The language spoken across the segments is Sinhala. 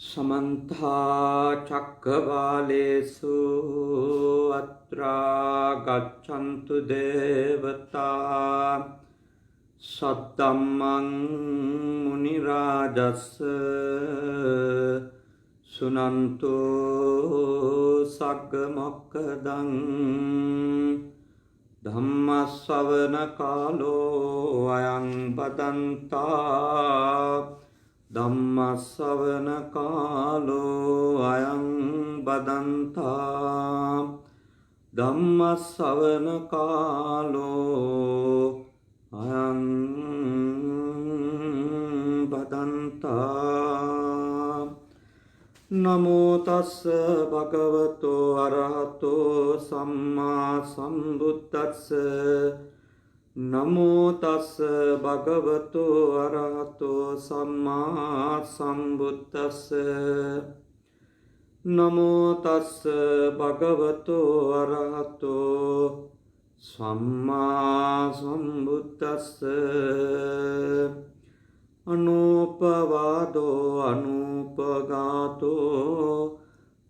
समन्ता चक्रवालेषु अत्रा गच्छन्तु देवता सद्धम्मं मुनिराजस्य सुनन्तु सग्गमोक्खदं धम्मश्रवणकालो अयं बदन्ता धम्मश्रवणकालो अयं बदन्ता धम्मश्रवणकालो अयं बदन्ता नमो तस्स भगवतो अरहतो सम्मा सम्बुद्धस्स नमो तस्स भगवतो अरहतो सम्मा सम्बुद्धस्स नमो तस्स भगवतो अरहतो सम्मा सम्बुद्धस्स अनूपवादो अनूपगातो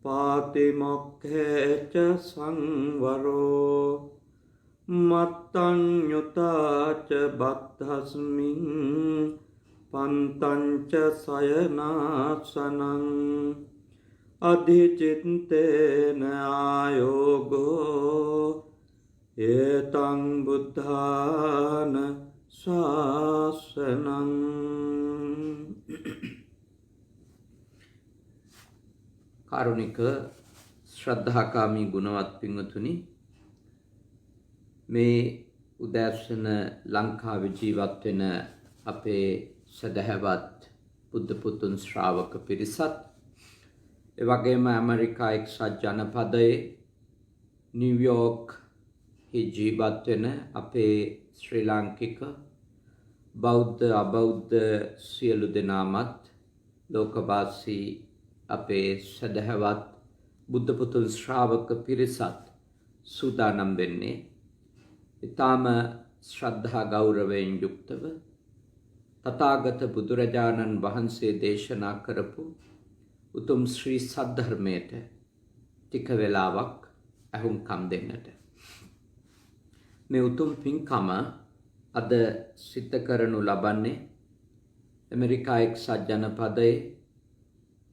पातिमोक्खेच संवरो मत्तन्युता च बद्धस्मिन् पन्तञ्च शयनासनम् अधिचिन्तेन आयोगो एतं बुद्धान शासनम् कारुणिक श्रद्धाकामी गुणवत् पिंगතුනි මේ උදෑසන ලංකාවේ ජීවත් වෙන අපේ සදහවත් බුද්ධ පුතුන් ශ්‍රාවක පිරිසත් ඒ වගේම ඇමරිකා එක්සත් ජනපදයේ නිව්යෝර්ක් හි ජීවත් වෙන අපේ ශ්‍රී ලාංකික බෞද්ධ අබෞද්ධ සියලු දෙනාමත් ලෝකවාසී අපේ සදහවත් බුද්ධ පුතුන් ශ්‍රාවක පිරිසත් සූදානම් වෙන්නේ ඊටම ශ්‍රද්ධා ගෞරවයෙන් යුක්තව තථාගත බුදුරජාණන් වහන්සේ දේශනා කරපු උතුම් ශ්‍රී සද්ධර්මයට ටික වේලාවක් අහුම්කම් දෙන්නට මේ උතුම් පින්කම අද සිද්ධ කරනු ලබන්නේ ඇමරිකා එක්සත් ජනපදයේ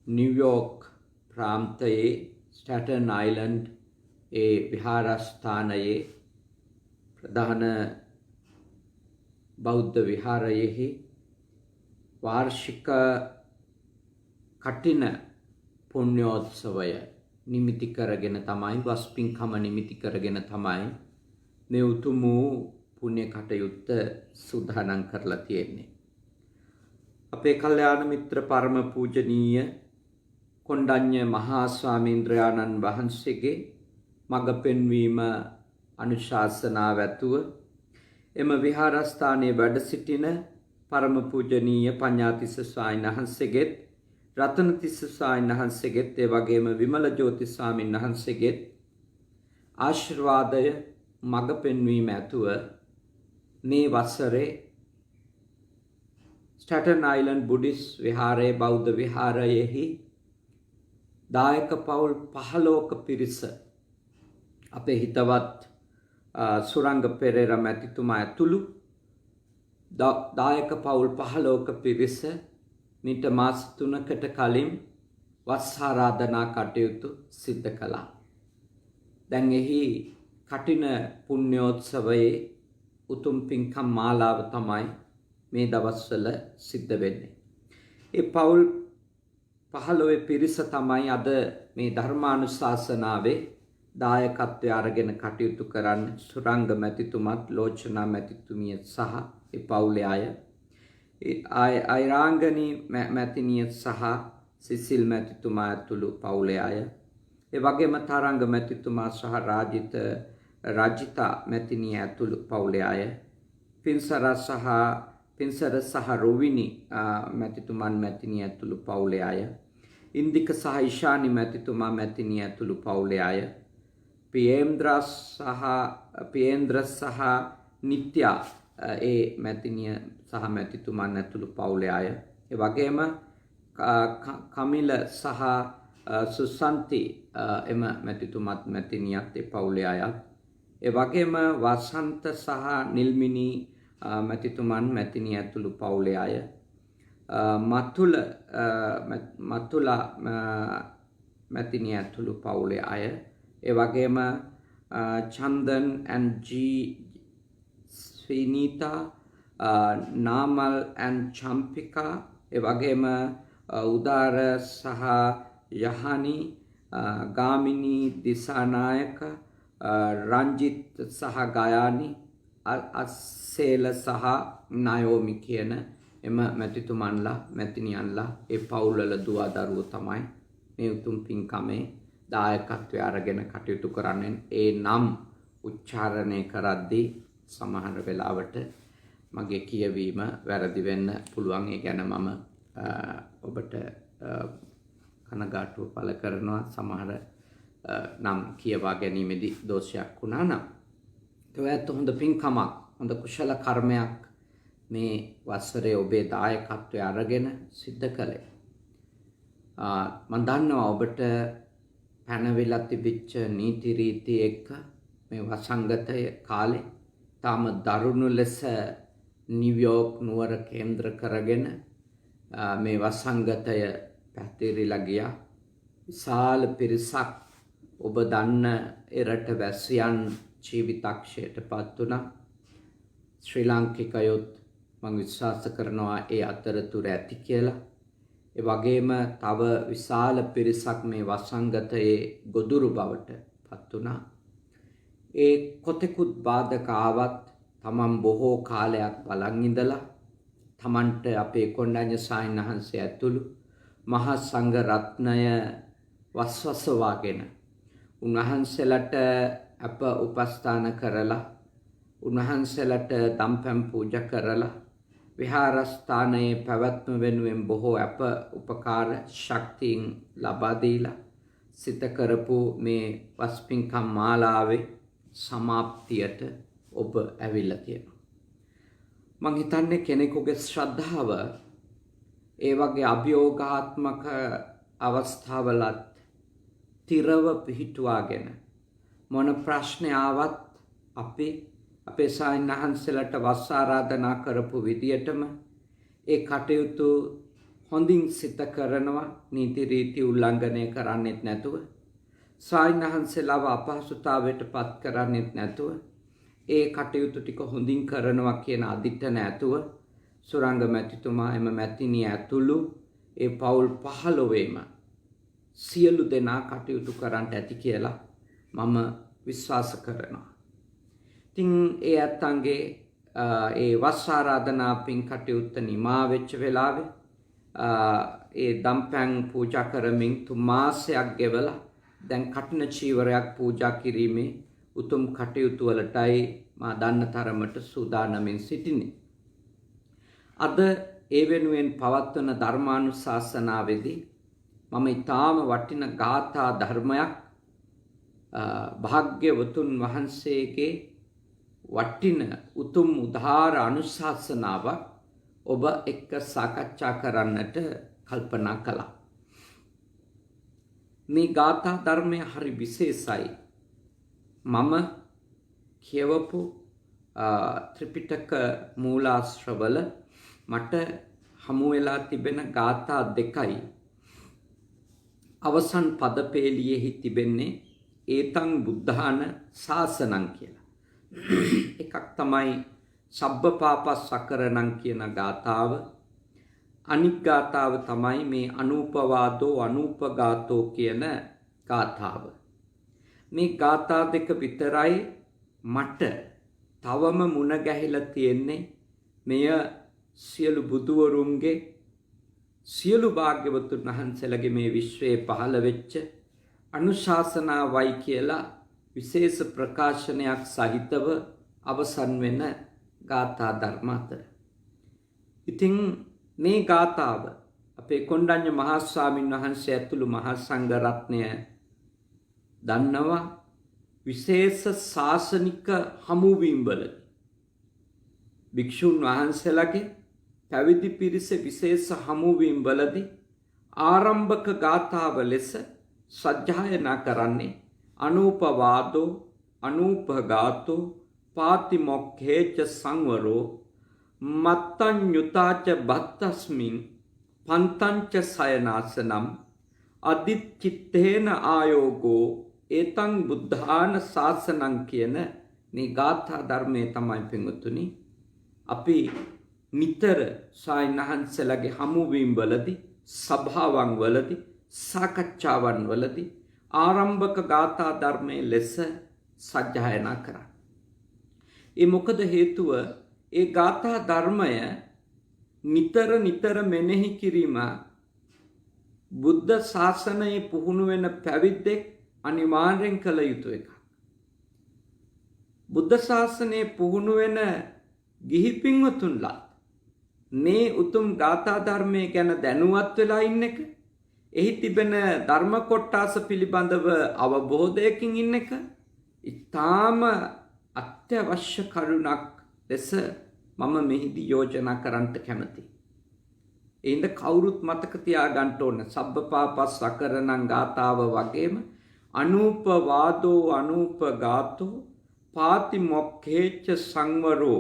නිව්යෝර්ක් ප්‍රාන්තයේ ස්ටැටන් අයිලන්ඩ් ඒ විහාරස්ථානයේ ප්‍රධාන බෞද්ධ විහාරයෙහි වාර්ෂික කටින පුණ්‍යෝත්සවය නිමිති කරගෙන තමයි වස් පින්කම නිමිති කරගෙන තමයි මේ උතුම් පුණ්‍ය කටයුත්ත සූදානම් කරලා තියෙන්නේ. අපේ කල්යාණ මිත්‍ර පරම පූජනීය කොණ්ඩඤ්ඤ මහා ස්වාමීන්ද්‍රයාණන් වහන්සේගේ මඟ පෙන්වීම අනුශාසනාව ඇතුව එම විහාරස්ථානයේ වැඩ සිටින පරම පූජනීය පඤ්ඤාතිස්ස ස්වාමීන් වහන්සේගෙත් රතනතිස්ස ස්වාමීන් වහන්සේගෙත් ඒ වගේම විමල ජෝති ස්වාමීන් වහන්සේගෙත් ආශිර්වාදය මඟ පෙන්වීම ඇතුව මේ වසරේ ස්ටැටන් අයිලන්ඩ් බුද්දිස්ට් විහාරයේ බෞද්ධ විහාරයෙහි දායක පවුල් 15ක පිරිස අපේ හිතවත් සුරංග පෙරේරා මැතිතුමා ඇතුළු දායක පවුල් 15ක පිරිස මිට මාස 3කට කලින් වස් ආරාධනා කටයුතු සිද්ධ කළා. දැන් එහි කටින පුණ්‍යෝත්සවයේ උතුම් පින්කම් මාලාව තමයි මේ දවස්වල සිද්ධ වෙන්නේ. ඒ පවුල් 15 පිරිස තමයි අද මේ ධර්මානුශාසනාවේ දායකත්වය අරගෙන කටයුතු කරන්නේ. සුරංග මැතිතුමත් ලෝචනා මැතිතුමිය සහ ඒ පවුලේ අය, අයිරාංගනී මැතිනිය සහ සිසිල් මැතිතුමා ඇතුළු පවුලේ අය, ඒ වගේම තරංග මැතිතුමා සහ රාජිතා මැතිනිය ඇතුළු පවුලේ අය, පින්සර සහ රොවිනි මැතිතුමන් මැතිනිය ඇතුළු පවුලේ අය, ඉන්දික සහ ඉෂානි මැතිතුමා මැතිනිය ඇතුළු පවුලේ අය, පියේන්ද්‍ර සහ නිත්‍යා ඒ මැතිනිය සහ මැතිතුමන් ඇතුළු පවුලේ අය, ඒ වගේම කමිල සහ සුසන්ති එම මැතිතුමත් මැතිනියත් ඒ පවුලේ අයත්. ඒ වගේම වසන්ත සහ නිල්මිනි මැතිතුමන් මැතිනිය ඇතුළු පවුලේ අය. මතුලා මැතිනිය ඇතුළු පවුලේ අය. ඒ වගේම චන්දන් and G Svinita, Namal and Champika, ඒ වගේම උදාර සහ යහනි, ගාමිනී දිසානායක, රංජිත් සහ ගයානි, අස්සේල සහ නයෝමි කියන එම මැතිතුමන්ලා මැතිනියන්ලා ඒ පවුල්වල දුව දරුවෝ තමයි මේ උතුම් පින්කමේ දායකත්වය අරගෙන කටයුතු කරන්නේ. ඒ නම් උච්චාරණය කරද්දී සමහර වෙලාවට මගේ කියවීම වැරදි වෙන්න පුළුවන්. ඒ ගැන මම ඔබට කනගාටුව පළ කරනවා සමහර නම් කියවා ගැනීමේදී දෝෂයක් වුණා නම්. ඒත් හොඳ පින්කමක්, හොඳ කුශල කර්මයක් මේ වසරේ ඔබේ දායකත්වය අරගෙන සිද්ධ කළේ. මම දන්නවා ඔබට පැනවිලා තිබිච්ච නීති රීති එක්ක මේ වසංගතය කාලේ තාම දරුණු ලෙස නිව්යෝර්ක් නුවර කේන්ද්‍ර කරගෙන මේ වසංගතය පැතිරිලා ගියා. විශාල පිරිසක් ඔබ දන්න එරට වැසියන් ජීවිතක්ෂයට පත් වුණා. ශ්‍රී ලාංකිකයොත් මම විශ්වාස කරනවා ඒ අතරතුර ඇති කියලා. ඒ වගේම තව විශාල පිරිසක් මේ වසංගතයේ ගොදුරු බවට පත් වුණා. ඒ කොතෙකුත් බාධක ආවත් තමන් බොහෝ කාලයක් බලන් ඉඳලා තමන්ට අපේ කොණ්ඩඤ්ඤ සාහිණන් වහන්සේ ඇතුළු මහා සංඝ රත්නය වස්වසවාගෙන උන්වහන්සේලාට අප උපස්ථාන කරලා උන්වහන්සේලාට දම්පැන් පූජා කරලා විහාරස්ථානයේ පැවැත්ම වෙනුවෙන් බොහෝ අප උපකාර ශක්තියින් ලබා දීලා සිත කරපු මේ වස්පින්කම් මාලාවේ සමාප්තියට ඔබ ඇවිල්ලා තියෙනවා. මං හිතන්නේ කෙනෙකුගේ ශ්‍රද්ධාව ඒ වගේ අභියෝගාත්මක අවස්ථාවලත් තිරව පිහිටුවාගෙන මොන ප්‍රශ්න ආවත් අපේ සාහිණන් වහන්සේලාට වස් ආරාධනා කරපු විදියටම ඒ කටයුතු හොඳින් සිත කරනවා. නීති රීති උල්ලංඝනය කරන්නේත් නැතුව, සාහිණන් වහන්සේලාව අපහසුතාවයට පත් කරන්නේත් නැතුව, ඒ කටයුතු ටික හොඳින් කරනවා කියන අදිටන ඇතුව සුරංග මැතිතුමා එම මැතිනිය ඇතුළු ඒ පවුල් 15ෙම සියලු දෙනා කටයුතු කරන්නට ඇති කියලා මම විශ්වාස කරනවා. ඉතින් ඒ ඇත්තන්ගේ ඒ වස් ආරාධනා පින් කටයුත්ත නිමා වෙච්ච වෙලාවේ ඒ දම්පැන් පූජා කරමින් 3 මාසයක් ගෙවලා දැන් කඨින චීවරයක් පූජා කිරීමේ උතුම් කටයුතු වලටයි මා දන්න තරමට සූදානමින් සිටින්නේ. අද ඒ වෙනුවෙන් පවත්වන ධර්මානුශාසනාවේදී මම ඊටාම වටින ගාථා ධර්මයක් භාග්‍යවතුන් වහන්සේගේ වටින උතුම් උදාාර අනුශාසනාවක් ඔබ එක්ක සාකච්ඡා කරන්නට කල්පනා කළා. මේ ගාථා ධර්මය හරි විශේෂයි. මම කියවපු ත්‍රිපිටක මූලාශ්‍රවල මට හමු වෙලා තිබෙන ගාථා දෙකයි. අවසන් පදපේළියෙහි තිබෙන්නේ ඒතං බුද්ධාන ශාසනං කියලා. එකක් තමයි සබ්බපාපස්සකරණං කියන ගාථාව. අනික් ගාථාව තමයි මේ අනූපවාදෝ අනූපගාතෝ කියන ගාථාව. මේ ගාථා දෙක විතරයි මට තවම මුණ ගැහිලා තියෙන්නේ. මෙය සියලු බුදුවරුන්ගේ සියලු භාග්‍යවතුන් වහන්සේලාගේ මේ විශ්වයේ පහළ වෙච්ච අනුශාසනාවයි කියලා විශේෂ ප්‍රකාශනයක් සහිතව අවසන් වෙන ගාථා ධර්ම අතර. ඉතින් මේ ගාථාව අපේ කොණ්ඩඤ්ඤ මහා ස්වාමීන් වහන්සේ ඇතුළු මහා සංඝ රත්නය දන්නවා. විශේෂ ශාසනික හමුවීම්වලදී භික්ෂුන් වහන්සේලාගේ පැවිදි පිරිස විශේෂ හමුවීම්වලදී ආරම්භක ගාථාව ලෙස සජ්ජායනා කරන්නේ අනූපවාදෝ අනූපඝාතෝ පාතිමොක්ඛේච සංවරෝ මත්තඤ්ඤුතාච බත්තස්මින් පන්තංච සයනාසනම් අදිච්චිත්තේන ආයෝගෝ ඒතං බුද්ධාන ශාසනං කියන මේ ගාථා ධර්මයේ තමයි පින්වතුනි අපි නිතර සායනහන්සලගේ හමුවීම් වලදී සභාවන් වලදී සාකච්ඡාවන් වලදී ආරම්භක ගාථා ධර්මයේ ලෙස සජ්ජායනා කරා. ඒ මොකද හේතුව ඒ ගාථා ධර්මය නිතර මෙනෙහි කිරීම බුද්ධ ශාසනයේ පුහුණු වෙන පැවිද්දෙක් අනිවාර්යෙන් කළ යුතු එකක්. බුද්ධ ශාසනයේ පුහුණු වෙන ගිහි පින්වතුන්ලා මේ උතුම් ගාථා ධර්මයේ ගැන දැනුවත් වෙලා ඉන්න එක, එහි තිබෙන ධර්ම කොටස පිළිබඳව අවබෝධයකින් ඉන්න එක ඉතාම අත්‍යවශ්‍ය කරුණක් ලෙස මම මෙහිදී යෝජනා කරන්නට කැමතියි. එයින්ද කවුරුත් මතක තියාගන්න ඕන සබ්බපාපස් සකරණං ගාථාව වගේම අනූපවාදෝ අනූපඝාතෝ පාතිමොක්ඛේච සංවරෝ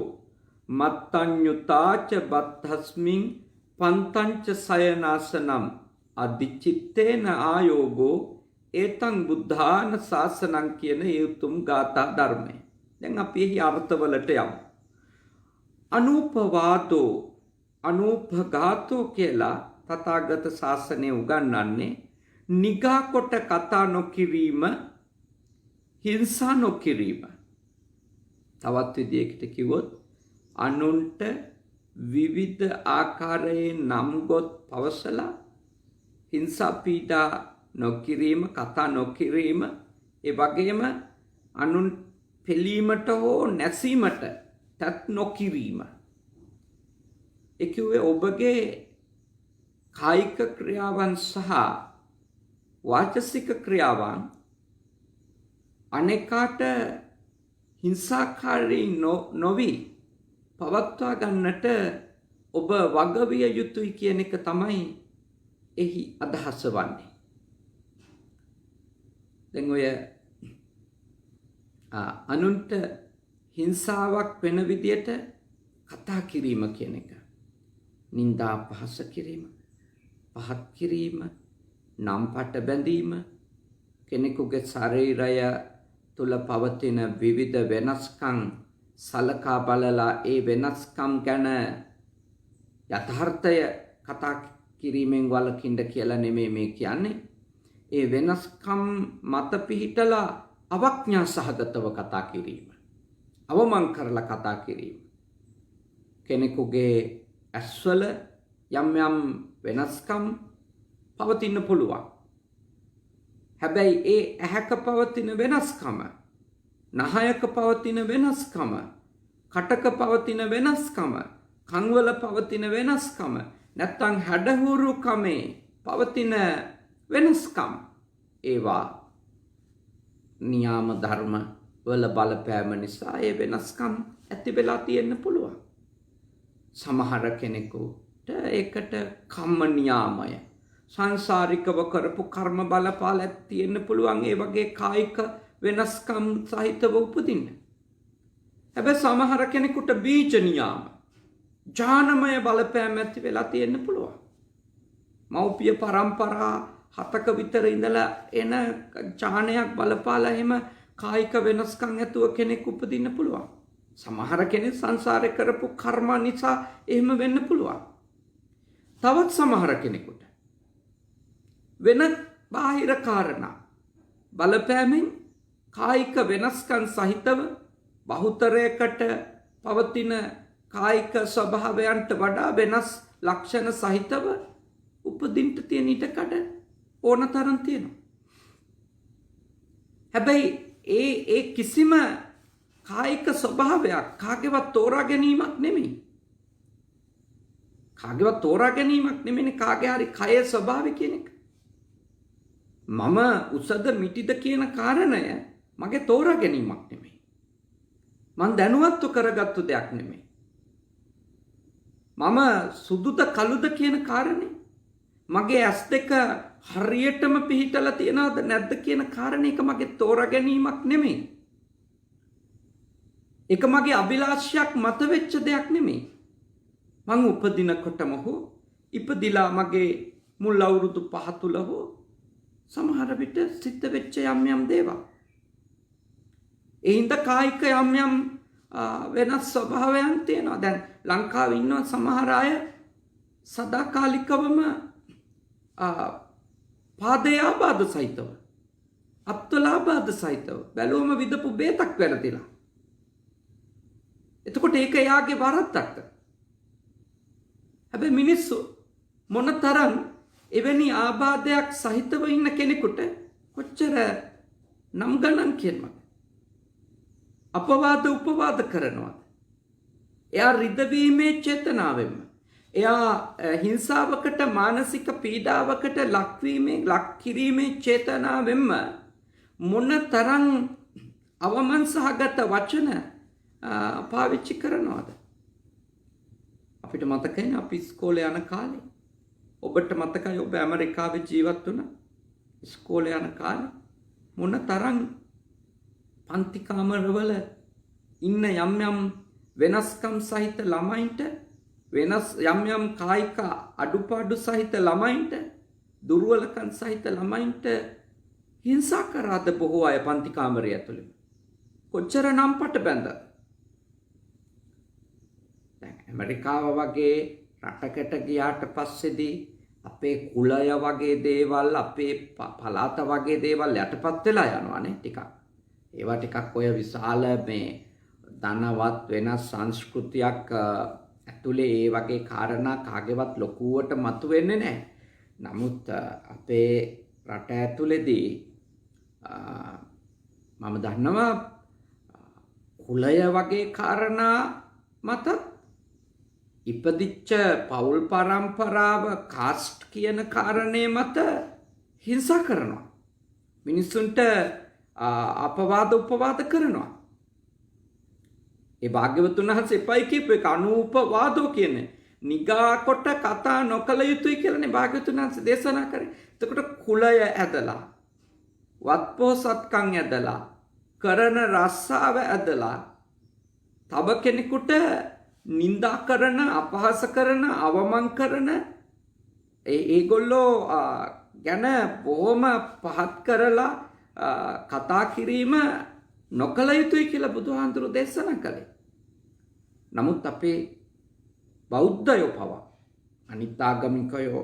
මත්තඤ්ඤුතාච බත්තස්මින් පන්තංච සයනාසනම් අදිච්චිත්තේන ආයෝගෝ ඒතං බුද්ධාන ශාසනං කියන ඒ උතුම් ගාථා ධර්මය. දැන් අපි එහි අර්ථවලට යමු. අනූපවාදෝ අනූපඝාතෝ කියලා තථාගත ශාසනය උගන්වන්නේ නිගා කොට කතා නොකිරීම, හිංසා නොකිරීම. තවත් විදියකට කිව්වොත් අනුන්ට විවිධ ආකාරයේ නම් ගොත් පවසලා හිංසා පීඩා නොකිරීම, කතා නොකිරීම, ඒ වගේම අනුන් පෙලීමට හෝ නැසීමට තත් නොකිරීම. ඒ කිව්වේ ඔබගේ කායික ක්‍රියාවන් සහ වාචසික ක්‍රියාවන් අනෙකාට හිංසාකාරී නොවි පවත්වා ගන්නට ඔබ වගවිය යුතුයි කියන එක තමයි එහි අදහස වන්නේ. දැන් ඔය අනුන්ට හිංසාවක් වෙන විදියට කතා කිරීම කියන එක, නින්දා පහස කිරීම, පහත් කිරීම, නම්පට බැඳීම, කෙනෙකුගේ ශරීරය තුල පවතින විවිධ වෙනස්කම් සලකා බලලා ඒ වෙනස්කම් ගැන යථාර්ථය කතා කිරීමෙන් වළකින්න කියලා නෙමෙයි මේ කියන්නේ. ඒ වෙනස්කම් මත පිහිටලා අවඥා සහගතව කතා කිරීම, අවමන් කරලා කතා කිරීම. කෙනෙකුගේ ඇස්වල යම් වෙනස්කම් පවතින්න පුළුවන්. හැබැයි ඒ ඇහැක පවතින වෙනස්කම, නහයක පවතින වෙනස්කම, කටක පවතින වෙනස්කම, කන්වල පවතින වෙනස්කම, නැත්තම් හැඩහුරුකමේ පවතින වෙනස්කම්, ඒවා නියාම ධර්ම වල බලපෑම නිසා ඒ වෙනස්කම් ඇති වෙලා තියෙන්න පුළුවන්. සමහර කෙනෙකුට ඒකට කම්ම නියාමය, සංසාරිකව කරපු කර්ම බලපාල තියෙන්න පුළුවන්. ඒ වගේ කායික වෙනස්කම් සහිතව උපදින්න. හැබැයි සමහර කෙනෙකුට බීජ නියාම, ඥානමය බලපෑම ඇති වෙලා තියෙන්න පුළුවන්. මෞපිය පරම්පරා 7ක විතර ඉඳලා එන ඥානයක් බලපාලා එහෙම කායික වෙනස්කම් ඇතුව කෙනෙක් උපදින්න පුළුවන්. සමහර කෙනෙක් සංසාරේ කරපු කර්ම නිසා එහෙම වෙන්න පුළුවන්. තවත් සමහර කෙනෙකුට වෙන බාහිර කාරණා බලපෑමෙන් කායික වෙනස්කම් සහිතව බහුතරයකට පවතින කායික ස්වභාවයන්ට වඩා වෙනස් ලක්ෂණ සහිතව උපදින්න තියෙන ඉඩකඩ ඕන තරම් තියෙනවා. හැබැයි ඒ කිසිම කායික ස්වභාවයක් කාගේවත් තෝරා ගැනීමක් නෙමෙයි. කාගේවත් තෝරා ගැනීමක් නෙමෙයි කාගේ හරි කයේ ස්වභාවය කියන එක. මම උසද මිටිද කියන කාරණය මගේ තෝරා ගැනීමක් නෙමෙයි. මං දැනුවත්ව කරගත්තු දෙයක් නෙමෙයි. මම සුදුද කළුද කියන කාරණේ මගේ ඇස් දෙක හරියටම පිහිටලා තියනවද නැද්ද කියන කාරණේක මගේ තෝරා ගැනීමක් නෙමෙයි. ඒක මගේ අභිලාෂයක් මත වෙච්ච දෙයක් නෙමෙයි. මං උපදිනකොටම හෝ ඉපදිලා මගේ මුල් අවුරුදු 5 තුල හෝ සමහර විට සිද්ධ වෙච්ච යම් දේවල්. ඒ හින්දා කායික යම් වෙනස් ස්වභාවයන් තියෙනවා. දැන් ලංකාවේ ඉන්න සමහර අය සදාකාලිකවම පාදයේ ආබාධ සහිතව අත්වල ආබාධ සහිතව බැලුවම විදපු බේතක් වැරදිලා. එතකොට ඒක එයාගේ වරද්දක්. හැබැයි මිනිස්සු මොනතරම් එවැනි ආබාධයක් සහිතව ඉන්න කෙනෙකුට කොච්චර නම් ගණන් කියනවද? අපවාද උපවාද කරනවද? එයා රිදවීමේ චේතනාවෙන්ම එයා හිංසාවකට මානසික පීඩාවකට ලක් කිරීමේ චේතනාවෙන්ම මොනතරම් අවමන් සහගත වචන පාවිච්චි කරනවද? අපිට මතකයි අපි ඉස්කෝලේ යන කාලේ. ඔබට මතකයි ඔබ ඇමරිකාවේ ජීවත් වුණා. ඉස්කෝලේ යන කාලේ මොනතරම් පන්ති කාමරවල ඉන්න යම් වෙනස්කම් සහිත ළමයින්ට වෙනස් යම් කායික අඩුපාඩු සහිත ළමයින්ට දුර්වලකම් සහිත ළමයින්ට හිංසා කරාද බොහෝ අය පන්ති කාමරය ඇතුළේ. කොච්චර නම් පට බැඳ. දැන් ඇමරිකාව වගේ රටකට ගියාට පස්සේදී අපේ කුලය වගේ දේවල් අපේ පළාත වගේ දේවල් යටපත් වෙලා යනවානේ ටිකක්. ඒවා ටිකක් ඔය විශාල මේ ධනවත් වෙනස් සංස්කෘතියක් ඇතුලේ ඒ වගේ කාරණා කාගේවත් ලොකුවට මතුවෙන්නේ නැහැ. නමුත් අපේ රට ඇතුලේදී මම දන්නවා කුලය වගේ කාරණා මත ඉපදිච්ච පවුල් පරම්පරාව කාස්ට් කියන කාරණේ මත හිංසා කරනවා. මිනිස්සුන්ට අපවාද උපවාද කරනවා. ඒ භාග්‍යවතුන් වහන්සේ එපයි කියපු එක අනූපවාදෝ කියන්නේ නිගා කොට කතා නොකළ යුතුයි කියලානේ භාග්‍යවතුන් වහන්සේ දේශනා කරේ. එතකොට කුලය ඇදලා වත්පොහසත්කම් ඇදලා කරන රස්සාව ඇදලා තව කෙනෙකුට නිඳා කරන අපහාස කරන අවමන් කරන ඒගොල්ලෝ ගැන බොහොම පහත් කරලා කතා කිරීම නොකළ යුතුයි කියලා බුදුහාඳුරු දේශනා කළේ. නමුත් අපේ බෞද්ධයෝ පවා අනිත් ආගමිකයෝ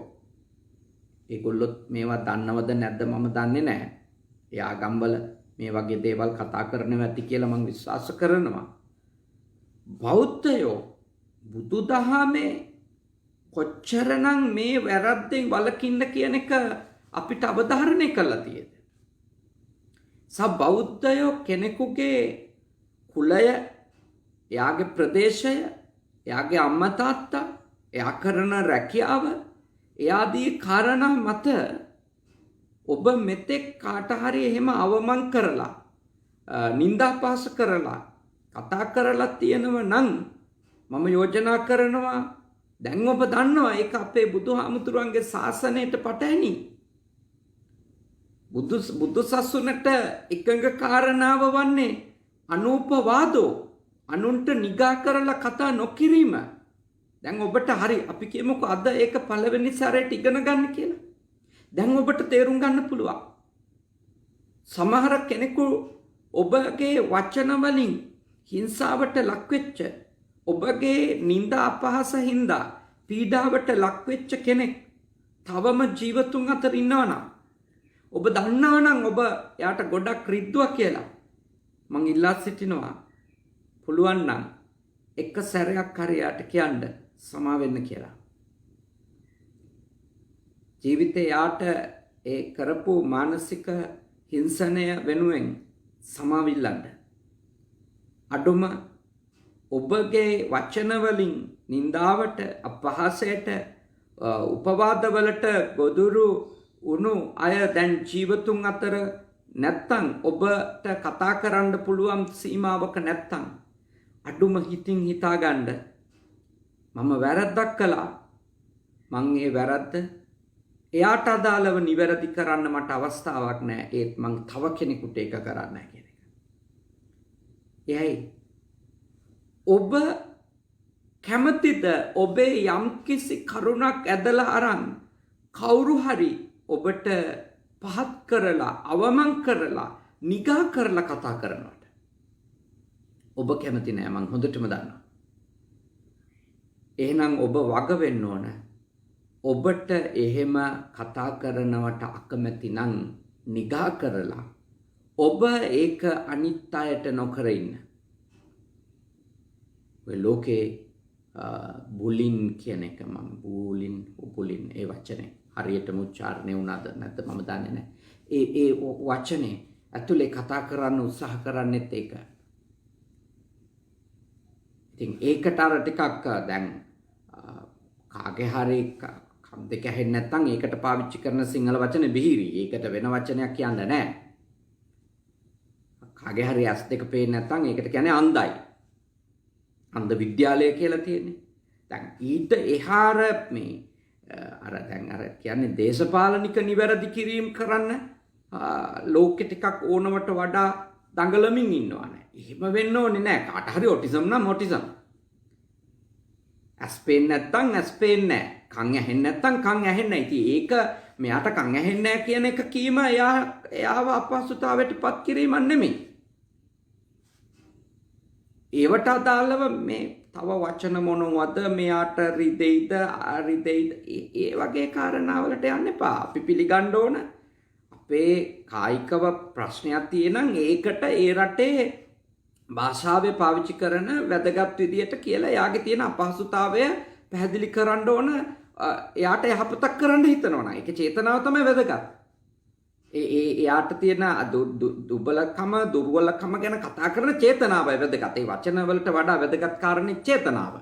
ඒගොල්ලොත් මේවා දන්නවද නැද්ද මම දන්නේ නැහැ. ඒ ආගම්වල මේ වගේ දේවල් කතා කරනවා ඇති කියලා මම විශ්වාස කරනවා. බෞද්ධයෝ බුදුදහමේ කොච්චරනම් මේ වැරද්දෙන් වළකින්න කියන එක අපිට අවධාරණය කරලා තියෙද? බෞද්ධයෝ කෙනෙකුගේ කුලය, එයාගේ ප්‍රදේශය, එයාගේ අම්මා තාත්තා, එයා කරන රැකියාව, එයාදී කාරණා මත ඔබ මෙතෙක් කාට හරි එහෙම අවමන් කරලා නින්දාපාස කරලා කතා කරලා තියෙනව නම් මම යෝජනා කරනවා දැන් ඔබ දන්නවා ඒක අපේ බුදුහාමුදුරන්ගේ ශාසනයට පටහැනි. බුදු සසුනට එකඟ කාරණාව වන්නේ අනූපවාදෝ, අනුන්ට නිගා කරලා කතා නොකිරීම. දැන් ඔබට හරි අපි කියමුකෝ අද ඒක පළවෙනි සැරේට ඉගෙන ගන්න කියලා. දැන් ඔබට තේරුම් ගන්න පුළුවන්. සමහර කෙනෙකු ඔබගේ වචන වලින් හිංසාවට ලක්වෙච්ච, ඔබගේ නිന്ദා අපහාස හින්දා පීඩාවට ලක්වෙච්ච කෙනෙක් තවම ජීවතුන් අතර ඉන්නවනම් ඔබ දන්නවනම් ඔබ යාට ගොඩක් රිද්දුවා කියලා මං ඉල්ලා සිටිනවා. පුළුවන් නම් එක සැරයක් හරි යාට කියන්න සමා වෙන්න කියලා. ජීවිතේ යාට ඒ කරපු මානසික හිංසනය වෙනුවෙන් සමාවිල්ලන්න. අඩුම ඔබගේ වචන වලින් නින්දාවට, අපහාසයට, උපවාදවලට ගොදුරු උණු අය දැන් ජීවතුන් අතර නැත්තම් ඔබට කතා කරන්න පුළුවන් සීමාවක නැත්තම් අඩුම හිතින් හිතාගන්න මම වැරද්දක් කළා. මං ඒ වැරද්ද එයාට අදාළව නිවැරදි කරන්න මට අවස්ථාවක් නැහැ. ඒත් මං තව කෙනෙකුට ඒක කරන්න කියන එක. එයයි ඔබ කැමතිද ඔබේ යම්කිසි කරුණක් ඇදලා අරන් කවුරු හරි ඔබට පහත් කරලා අවමන් කරලා නිගා කරලා කතා කරනවට ඔබ කැමති නෑ මං හොඳටම දන්නවා. එහෙනම් ඔබ වග වෙන්න ඕන. ඔබට එහෙම කතා කරනවට අකමැති නම් නිගා කරලා ඔබ ඒක අනිත් අයට නොකර ඉන්න. ඔය ලෝකේ බුලින් කියන එක මම බුලින් ඒ වචනේ හරියටම උච්චාරණය වුණාද නැත්ද මම දන්නේ නැහැ. ඒ වචනේ ඇතුලේ කතා කරන්න උත්සාහ කරන්නේත් ඒක. ඉතින් ඒකට අර ටිකක් දැන් කාගේ හරි කම් දෙක ඇහෙන්නේ නැත්නම් ඒකට පාවිච්චි කරන සිංහල වචනේ බිහිරි. ඒකට වෙන වචනයක් කියන්න නැහැ. කාගේ හරි ඇස් දෙක පේන්නේ නැත්නම් ඒකට කියන්නේ අන්ධයි. අන්ධ විද්‍යාලය කියලා තියෙන්නේ. දැන් ඊට එහාර මේ අර කියන්නේ දේශපාලනික නිවැරදි කිරීම කරන්න ලෝකෙ ටිකක් ඕනවට වඩා දඟලමින් ඉන්නවා නේ. එහෙම වෙන්න ඕනේ නෑ. කාට හරි ඔටිසම් නම් ඔටිසම්. ඇස් පේන්නේ නැත්නම් ඇස් පේන්නේ නෑ. කන් ඇහෙන්නේ නැත්නම් කන් ඇහෙන්නේ නෑ. ඉතින් ඒක මෙයාට කන් ඇහෙන්නේ නෑ කියන එක කීම එයාව අපහසුතාවයටපත් කිරීමක් නෙමෙයි. ඒවට අදාළව මේ තව වචන මොනවද මෙයාට රිදෙයිද අරිදෙයිද ඒ වගේ කාරණාවලට යන්න එපා. අපි පිළිගන්න ඕන අපේ කායිකව ප්‍රශ්නයක් තියෙනම් ඒකට ඒ රටේ භාෂාවේ පාවිච්චි කරන වැදගත් විදියට කියලා එයාගේ තියෙන අපහසුතාවය පැහැදිලි කරන්න ඕන. එයාට යහපතක් කරන්න හිතනවා නම් ඒක චේතනාව තමයි වැදගත්. එයාට තියෙන දුර්වලකම ගැන කතා කරන චේතනාවයි වැදගත්. ඒ වචන වලට වඩා වැදගත් කාරණේ චේතනාව.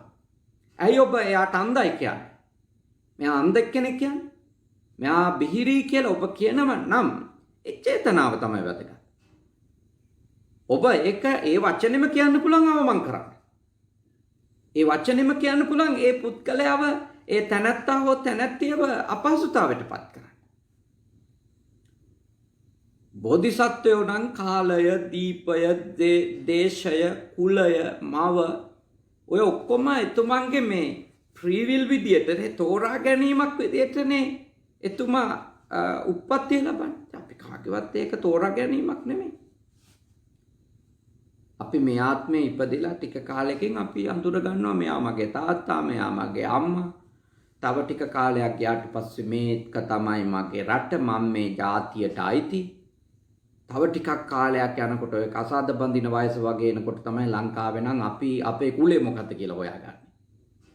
ඇයි ඔබ එයාට අන්ධයි කියන්නේ? මෙයා අන්ධ කෙනෙක් කියන්නේ? මෙයා බිහිරි කියලා ඔබ කියනව නම් ඒ චේතනාව තමයි වැදගත්. ඔබ ඒක ඒ වචනෙම කියන්න පුළුවන් අවමන් කරන්න. ඒ වචනෙම කියන්න පුළුවන් ඒ පුද්ගලයාව ඒ තැනැත්තා හෝ තැනැත්තියව අපහසුතාවයටපත් කරන්න. බෝධිසත්වයෝ නම් කාලය, දීපය, දේශය, කුලය, මව ඔය ඔක්කොම එතුමන්ගේ මේ ෆ්‍රීවිල් විදියටනේ තෝරා ගැනීමක් විදියටනේ එතුමා උප්පත්තිය ලබන්නේ. අපි කාගේවත් ඒක තෝරා ගැනීමක් නෙමෙයි. අපි මේ ආත්මේ ඉපදිලා ටික කාලෙකින් අපි අඳුර ගන්නවා මෙයා මගේ තාත්තා, මෙයා මගේ අම්මා. තව ටික කාලයක් ගියාට පස්සේ මේක තමයි මගේ රට, මම මේ ජාතියට අයිති. තව ටිකක් කාලයක් යනකොට ඔය කසාද බඳින වයස වගේ එනකොට තමයි ලංකාවේ නම් අපි අපේ කුලේ මොකද්ද කියලා හොයාගන්නේ.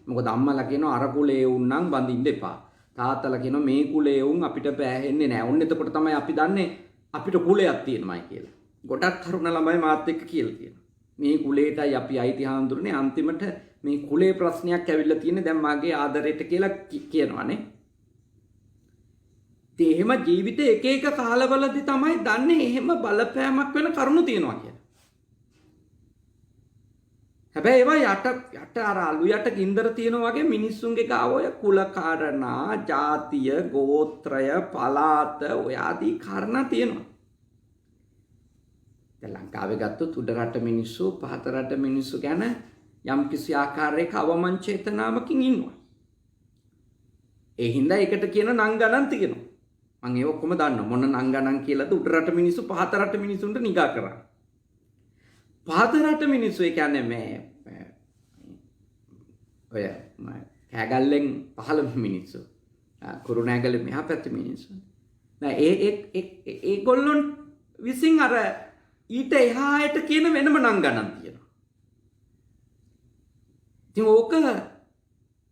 මොකද අම්මලා කියනවා අර කුලේ උන් නම් බඳින්න එපා. තාත්තලා කියනවා මේ කුලේ උන් අපිට පෑහෙන්නේ නැහැ. ඔන්න එතකොට තමයි අපි දන්නේ අපිට කුලයක් තියෙනමයි කියලා. ගොඩක් තරුණ ළමයි මාත් එක්ක කියලා කියනවා. මේ කුලේටයි අපි අයිති හාමුදුරනේ අන්තිමට මේ කුලේ ප්‍රශ්නයක් ඇවිල්ලා තියෙන්නේ දැන් මාගේ ආදරයට කියලා කියනවානේ. ඉතින් එහෙම ජීවිතේ එක එක කාලවලදී තමයි දන්නේ එහෙම බලපෑමක් වෙන කරුණු තියෙනවා කියලා. හැබැයි ඒවා යට අර අලු යට ගින්දර තියෙනවා වගේ මිනිස්සුන්ගේ ගාව ඔය කුල කාරණා, ජාතිය, ගෝත්‍රය, පළාත ඔය ආදී කාරණා තියෙනවා. දැන් ලංකාවේ ගත්තොත් උඩ රට මිනිස්සු පහත රට මිනිස්සු ගැන යම් කිසි ආකාරයක අවමන් චේතනාවකින් ඉන්නවා. ඒ හින්දා ඒකට කියන නම් ගණන් තියෙනවා. මම ඒ ඔක්කොම දන්නවා මොන නම් ගණන් කියලාද උඩ රට මිනිස්සු පහත රට මිනිස්සුන්ට නිගා කරන්නේ. පහත රට මිනිස්සු ඒ කියන්නේ මේ ඔය කෑගල්ලෙන් පහළ මිනිස්සු. කුරුණෑගල මෙහා පැත්තේ මිනිස්සු. නෑ ඒගොල්ලොන් විසින් අර ඊට එහාට කියන වෙනම නම් ගණන් තියෙනවා. ඉතින් ඕක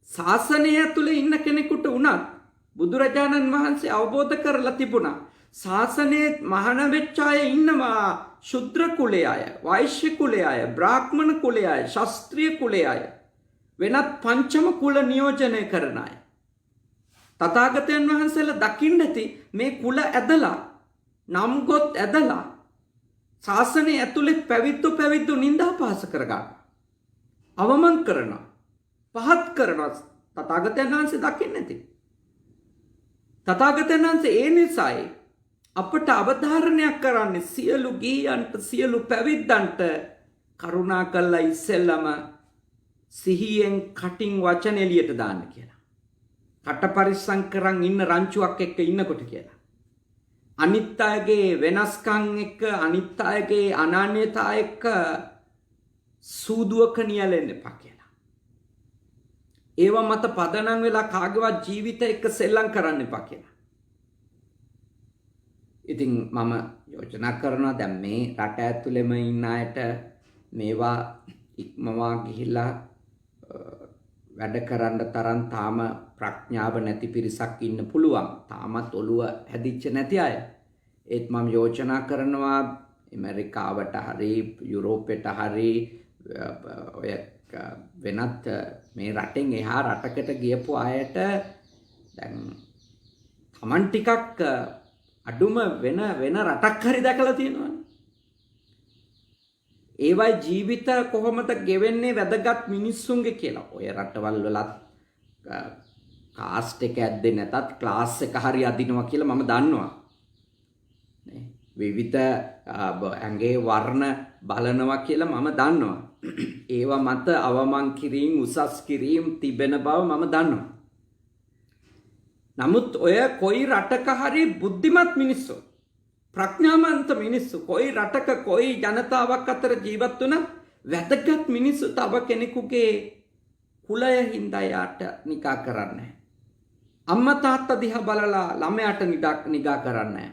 ශාසනය තුළ ඉන්න කෙනෙකුට උනත් බුදුරජාණන් වහන්සේ අවබෝධ කරලා තිබුණා. ශාසනයේ මහාන වෙච්ච අය ඉන්නවා ශුද්‍ර කුලයේ අය, වෛශ්‍ය කුලයේ අය, බ්‍රාහ්මණ කුලයේ අය, ශාස්ත්‍රීය කුලයේ අය, වෙනත් පංචම කුල නියෝජනය කරන අය. තථාගතයන් වහන්සේලා දකින්න ඇති මේ කුල ඇදලා නම් ගොත් ඇදලා ශාසනය ඇතුළේ පැවිද්දු නින්දා පාස කරගන්න. අවමන් කරනවා. පහත් කරනවා. තථාගතයන් වහන්සේ දකින්න ඇති. තථාගතයන් වහන්සේ ඒ නිසායි අපට අවධාරණයක් කරන්නේ සියලු ගීයන්ට සියලු පැවිද්දන්ට කරුණා කළා ඉස්සෙල්ලම සිහියෙන් කටින් වචන එළියට දාන්න කියලා. කට පරිස්සම් කරන් ඉන්න රංචුවක් එක්ක ඉන්නකොට කියලා. අනිත් අයගේ වෙනස්කම් එක්ක අනිත් අයගේ අනන්‍යතා එක්ක සූදුවක නියැලෙන්න එපා කියලා. ඒව මත පදනම් වෙලා කාගේවත් ජීවිත එක්ක සෙල්ලම් කරන්න එපා කියලා. ඉතින් මම යෝජනා කරනවා දැන් මේ රට ඇතුළෙම ඉන්න අයට මේවා ඉක්මවා ගිහිල්ලා වැඩ කරන්න තරම් තාම ප්‍රඥාව නැති පිරිසක් ඉන්න පුළුවන්. තාමත් ඔළුව හැදිච්ච නැති අය. ඒත් මම යෝජනා කරනවා ඇමරිකාවට හරි යුරෝපෙට හරි ඔය වෙනත් මේ රටෙන් එහා රටකට ගියපු අයට දැන් Taman ටිකක් අඩුම වෙන රටක් හරි දැකලා තියෙනවනේ. ඒවයි ජීවිත කොහොමද ගෙවෙන්නේ වැදගත් මිනිස්සුන්ගේ කියලා. ඔය රටවල් වලත් කාස්ට් එක ඇද්දේ නැතත් ක්ලාස් එක හරි අදිනවා කියලා මම දන්නවා. නේ විවිධ ඇඟේ වර්ණ බලනවා කියලා මම දන්නවා. ඒවා මත අවමන් කිරීම උසස් කිරීම තිබෙන බව මම දන්නවා. නමුත් ඔය කොයි රටක හරි බුද්ධිමත් මිනිස්සු ප්‍රඥාවන්ත මිනිස්සු කොයි රටක කොයි ජනතාවක් අතර ජීවත් වුණත් වැදගත් මිනිස්සු තව කෙනෙකුගේ කුලය හින්දා යාට නිකා කරන්නේ. අම්මා තාත්තා දිහා බලලා ළමයාට නිගා කරන්නේ.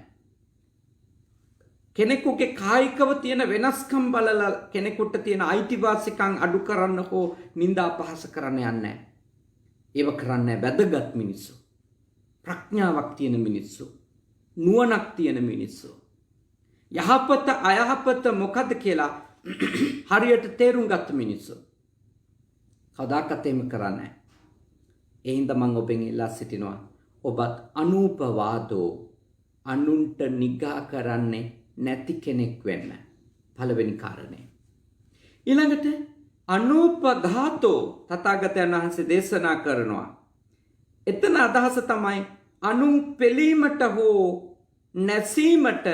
කෙනෙකුගේ කායිකව තියෙන වෙනස්කම් බලලා කෙනෙකුට තියෙන අයිතිවාසිකම් අඩු කරන්න හෝ නිନ୍ଦා අපහාස කරන්න යන්නේ. ඒව කරන්නේ වැදගත් මිනිස්සු. ප්‍රඥාවක් තියෙන මිනිස්සු. නුවණක් තියෙන මිනිස්සු. යහපත අයහපත මොකද කියලා හරියට තේරුම් ගත්ත මිනිස්සු. කවදාකවත් එහෙම කරන්නේ නැහැ. ඒ හින්දා මම ඔබෙන් ඉල්ලා සිටිනවා ඔබත් අනූපවාදෝ අනුන්ට නිගා කරන්නේ නැති කෙනෙක් වෙන්න. පළවෙනි කාරණේ. ඊළඟට අනූපඝාතෝ තථාගතයන් වහන්සේ දේශනා කරනවා. එතන අදහස තමයි අනුන් පෙලීමට හෝ නැසීමට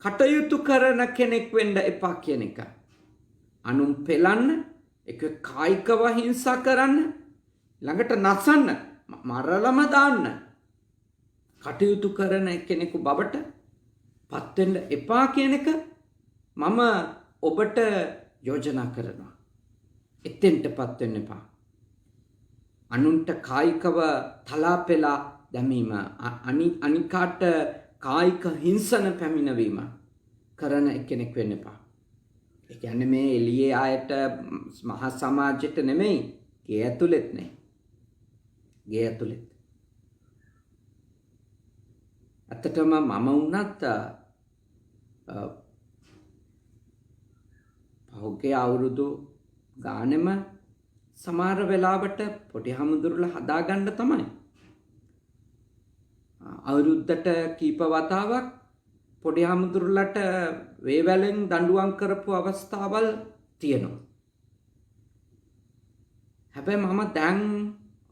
කටයුතු කරන කෙනෙක් වෙන්න එපා කියන එක. අනුන් පෙලන්න, එක කායිකව හිංසා කරන්න, ළඟට නසන්න, මරලම දාන්න කටයුතු කරන කෙනෙකු බවට පත් වෙන්න එපා කියන එක මම ඔබට යෝජනා කරනවා. එතෙන්ටපත් වෙන්න එපා. අනුන්ට කායිකව තලාපෙලා දැමීම අනිකාට කායික හිංසන පැමිණවීම කරන කෙනෙක් වෙන්න එපා. ඒ කියන්නේ මේ එළියේ ආයත මහා සමාජයට නෙමෙයි, ගේ ඇතුළෙත් නේ. ගේ ඇතුළෙත්. ඇත්තටම මම වුණත් පහුගිය අවුරුදු ගානෙම සමහර වෙලාවට පොඩි හමුදුරුලා හදාගන්න තමයි. අවුරුද්දට කීප වතාවක් පොඩි හමුදුරුලට වේවැලෙන් දඬුවම් කරපු අවස්ථාවල් තියෙනවා. හැබැයි මම දැන්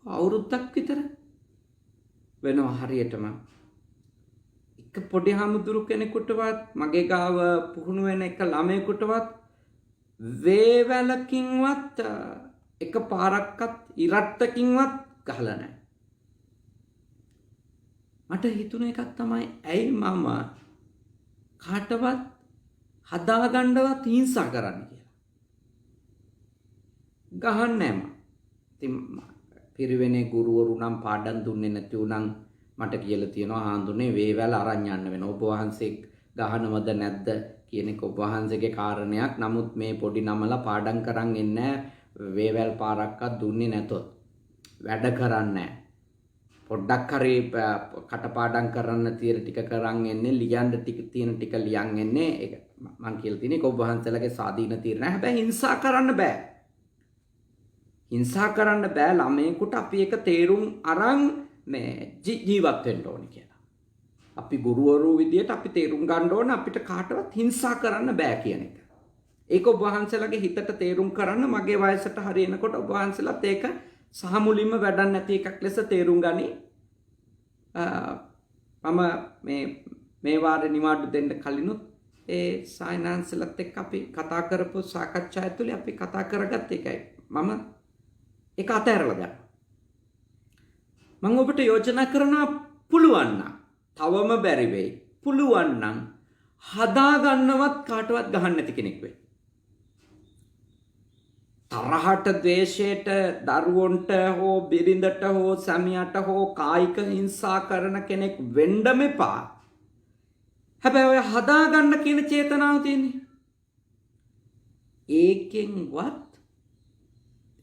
අවුරුද්දක් විතර වෙනවා හරියටම එක පොඩි හමුදුරු කෙනෙකුටවත් මගේ ගාව පුහුණු වෙන එක ළමයෙකුටවත් වේවැලකින්වත් එක පාරක්වත් ඉරට්ටකින්වත් ගහලා නැහැ. මට හිතුණ එකක් තමයි ඇයි මම කාටවත් හදාගන්නවත් හිංසා කරන්නේ කියලා. ගහන්නේ නැහැ මම. ඉතින් පිරිවෙනේ ගුරුවරු නම් පාඩම් දුන්නේ නැති උනම් මට කියලා තියෙනවා හාඳුනේ වේවැල අරන් යන්න වෙනවා. ඔබ වහන්සේ ගහනවද නැද්ද කියන එක ඔබ වහන්සේගේ කාරණයක්. නමුත් මේ පොඩි නමලා පාඩම් කරන් එන්නේ වේවැල් පාරක්වත් දුන්නේ නැතොත් වැඩ කරන්නේ පොඩ්ඩක් හරි කටපාඩම් කරන්න තියෙන ටික කරන් එන්නේ ලියන්න ටික තියෙන ටික ලියන් එන්නේ. ඒක මං කියලා තියෙන්නේ ඔබ වහන්සේලාගේ ස්වාධීන තීරණය. හැබැයි හිංසා කරන්න බෑ. හිංසා කරන්න බෑ. ළමයෙකුට අපි එක තේරුම් අරන් මේ ජීවත් වෙන්න ඕනේ කියලා. අපි ගුරුවරු විදියට අපි තේරුම් ගන්න ඕන අපිට කාටවත් හිංසා කරන්න බෑ කියන එක. ඒක ඔබ වහන්සේලාගේ හිතට තේරුම් කරන්න මගේ වයසට හරියනකොට ඔබ වහන්සේලාත් ඒක සහ මුලින්ම වැඩක් නැති එකක් ලෙස තේරුම් ගනි. මම මේ වාරේ නිවාඩු දෙන්න කලිනුත් ඒ සායනාන්සලත් එක්ක අපි කතා කරපු සාකච්ඡා ඇතුලේ අපි කතා කරගත්ත එකයි. මම ඒක අතහැරලා දානවා. මම ඔබට යෝජනා කරනවා පුළුවන් නම් තවම බැරි වෙයි. පුළුවන් නම් හදා ගන්නවත් කාටවත් ගහන්න නැති කෙනෙක් වෙයි. තරහට, ද්වේෂයට, දරුවන්ට හෝ බිරිඳට හෝ සැමියාට හෝ කායික හිංසා කරන කෙනෙක් වෙන්නම එපා. හැබැයි ඔය හදා ගන්න කියන චේතනාව තියෙන්නේ. ඒකෙන්වත්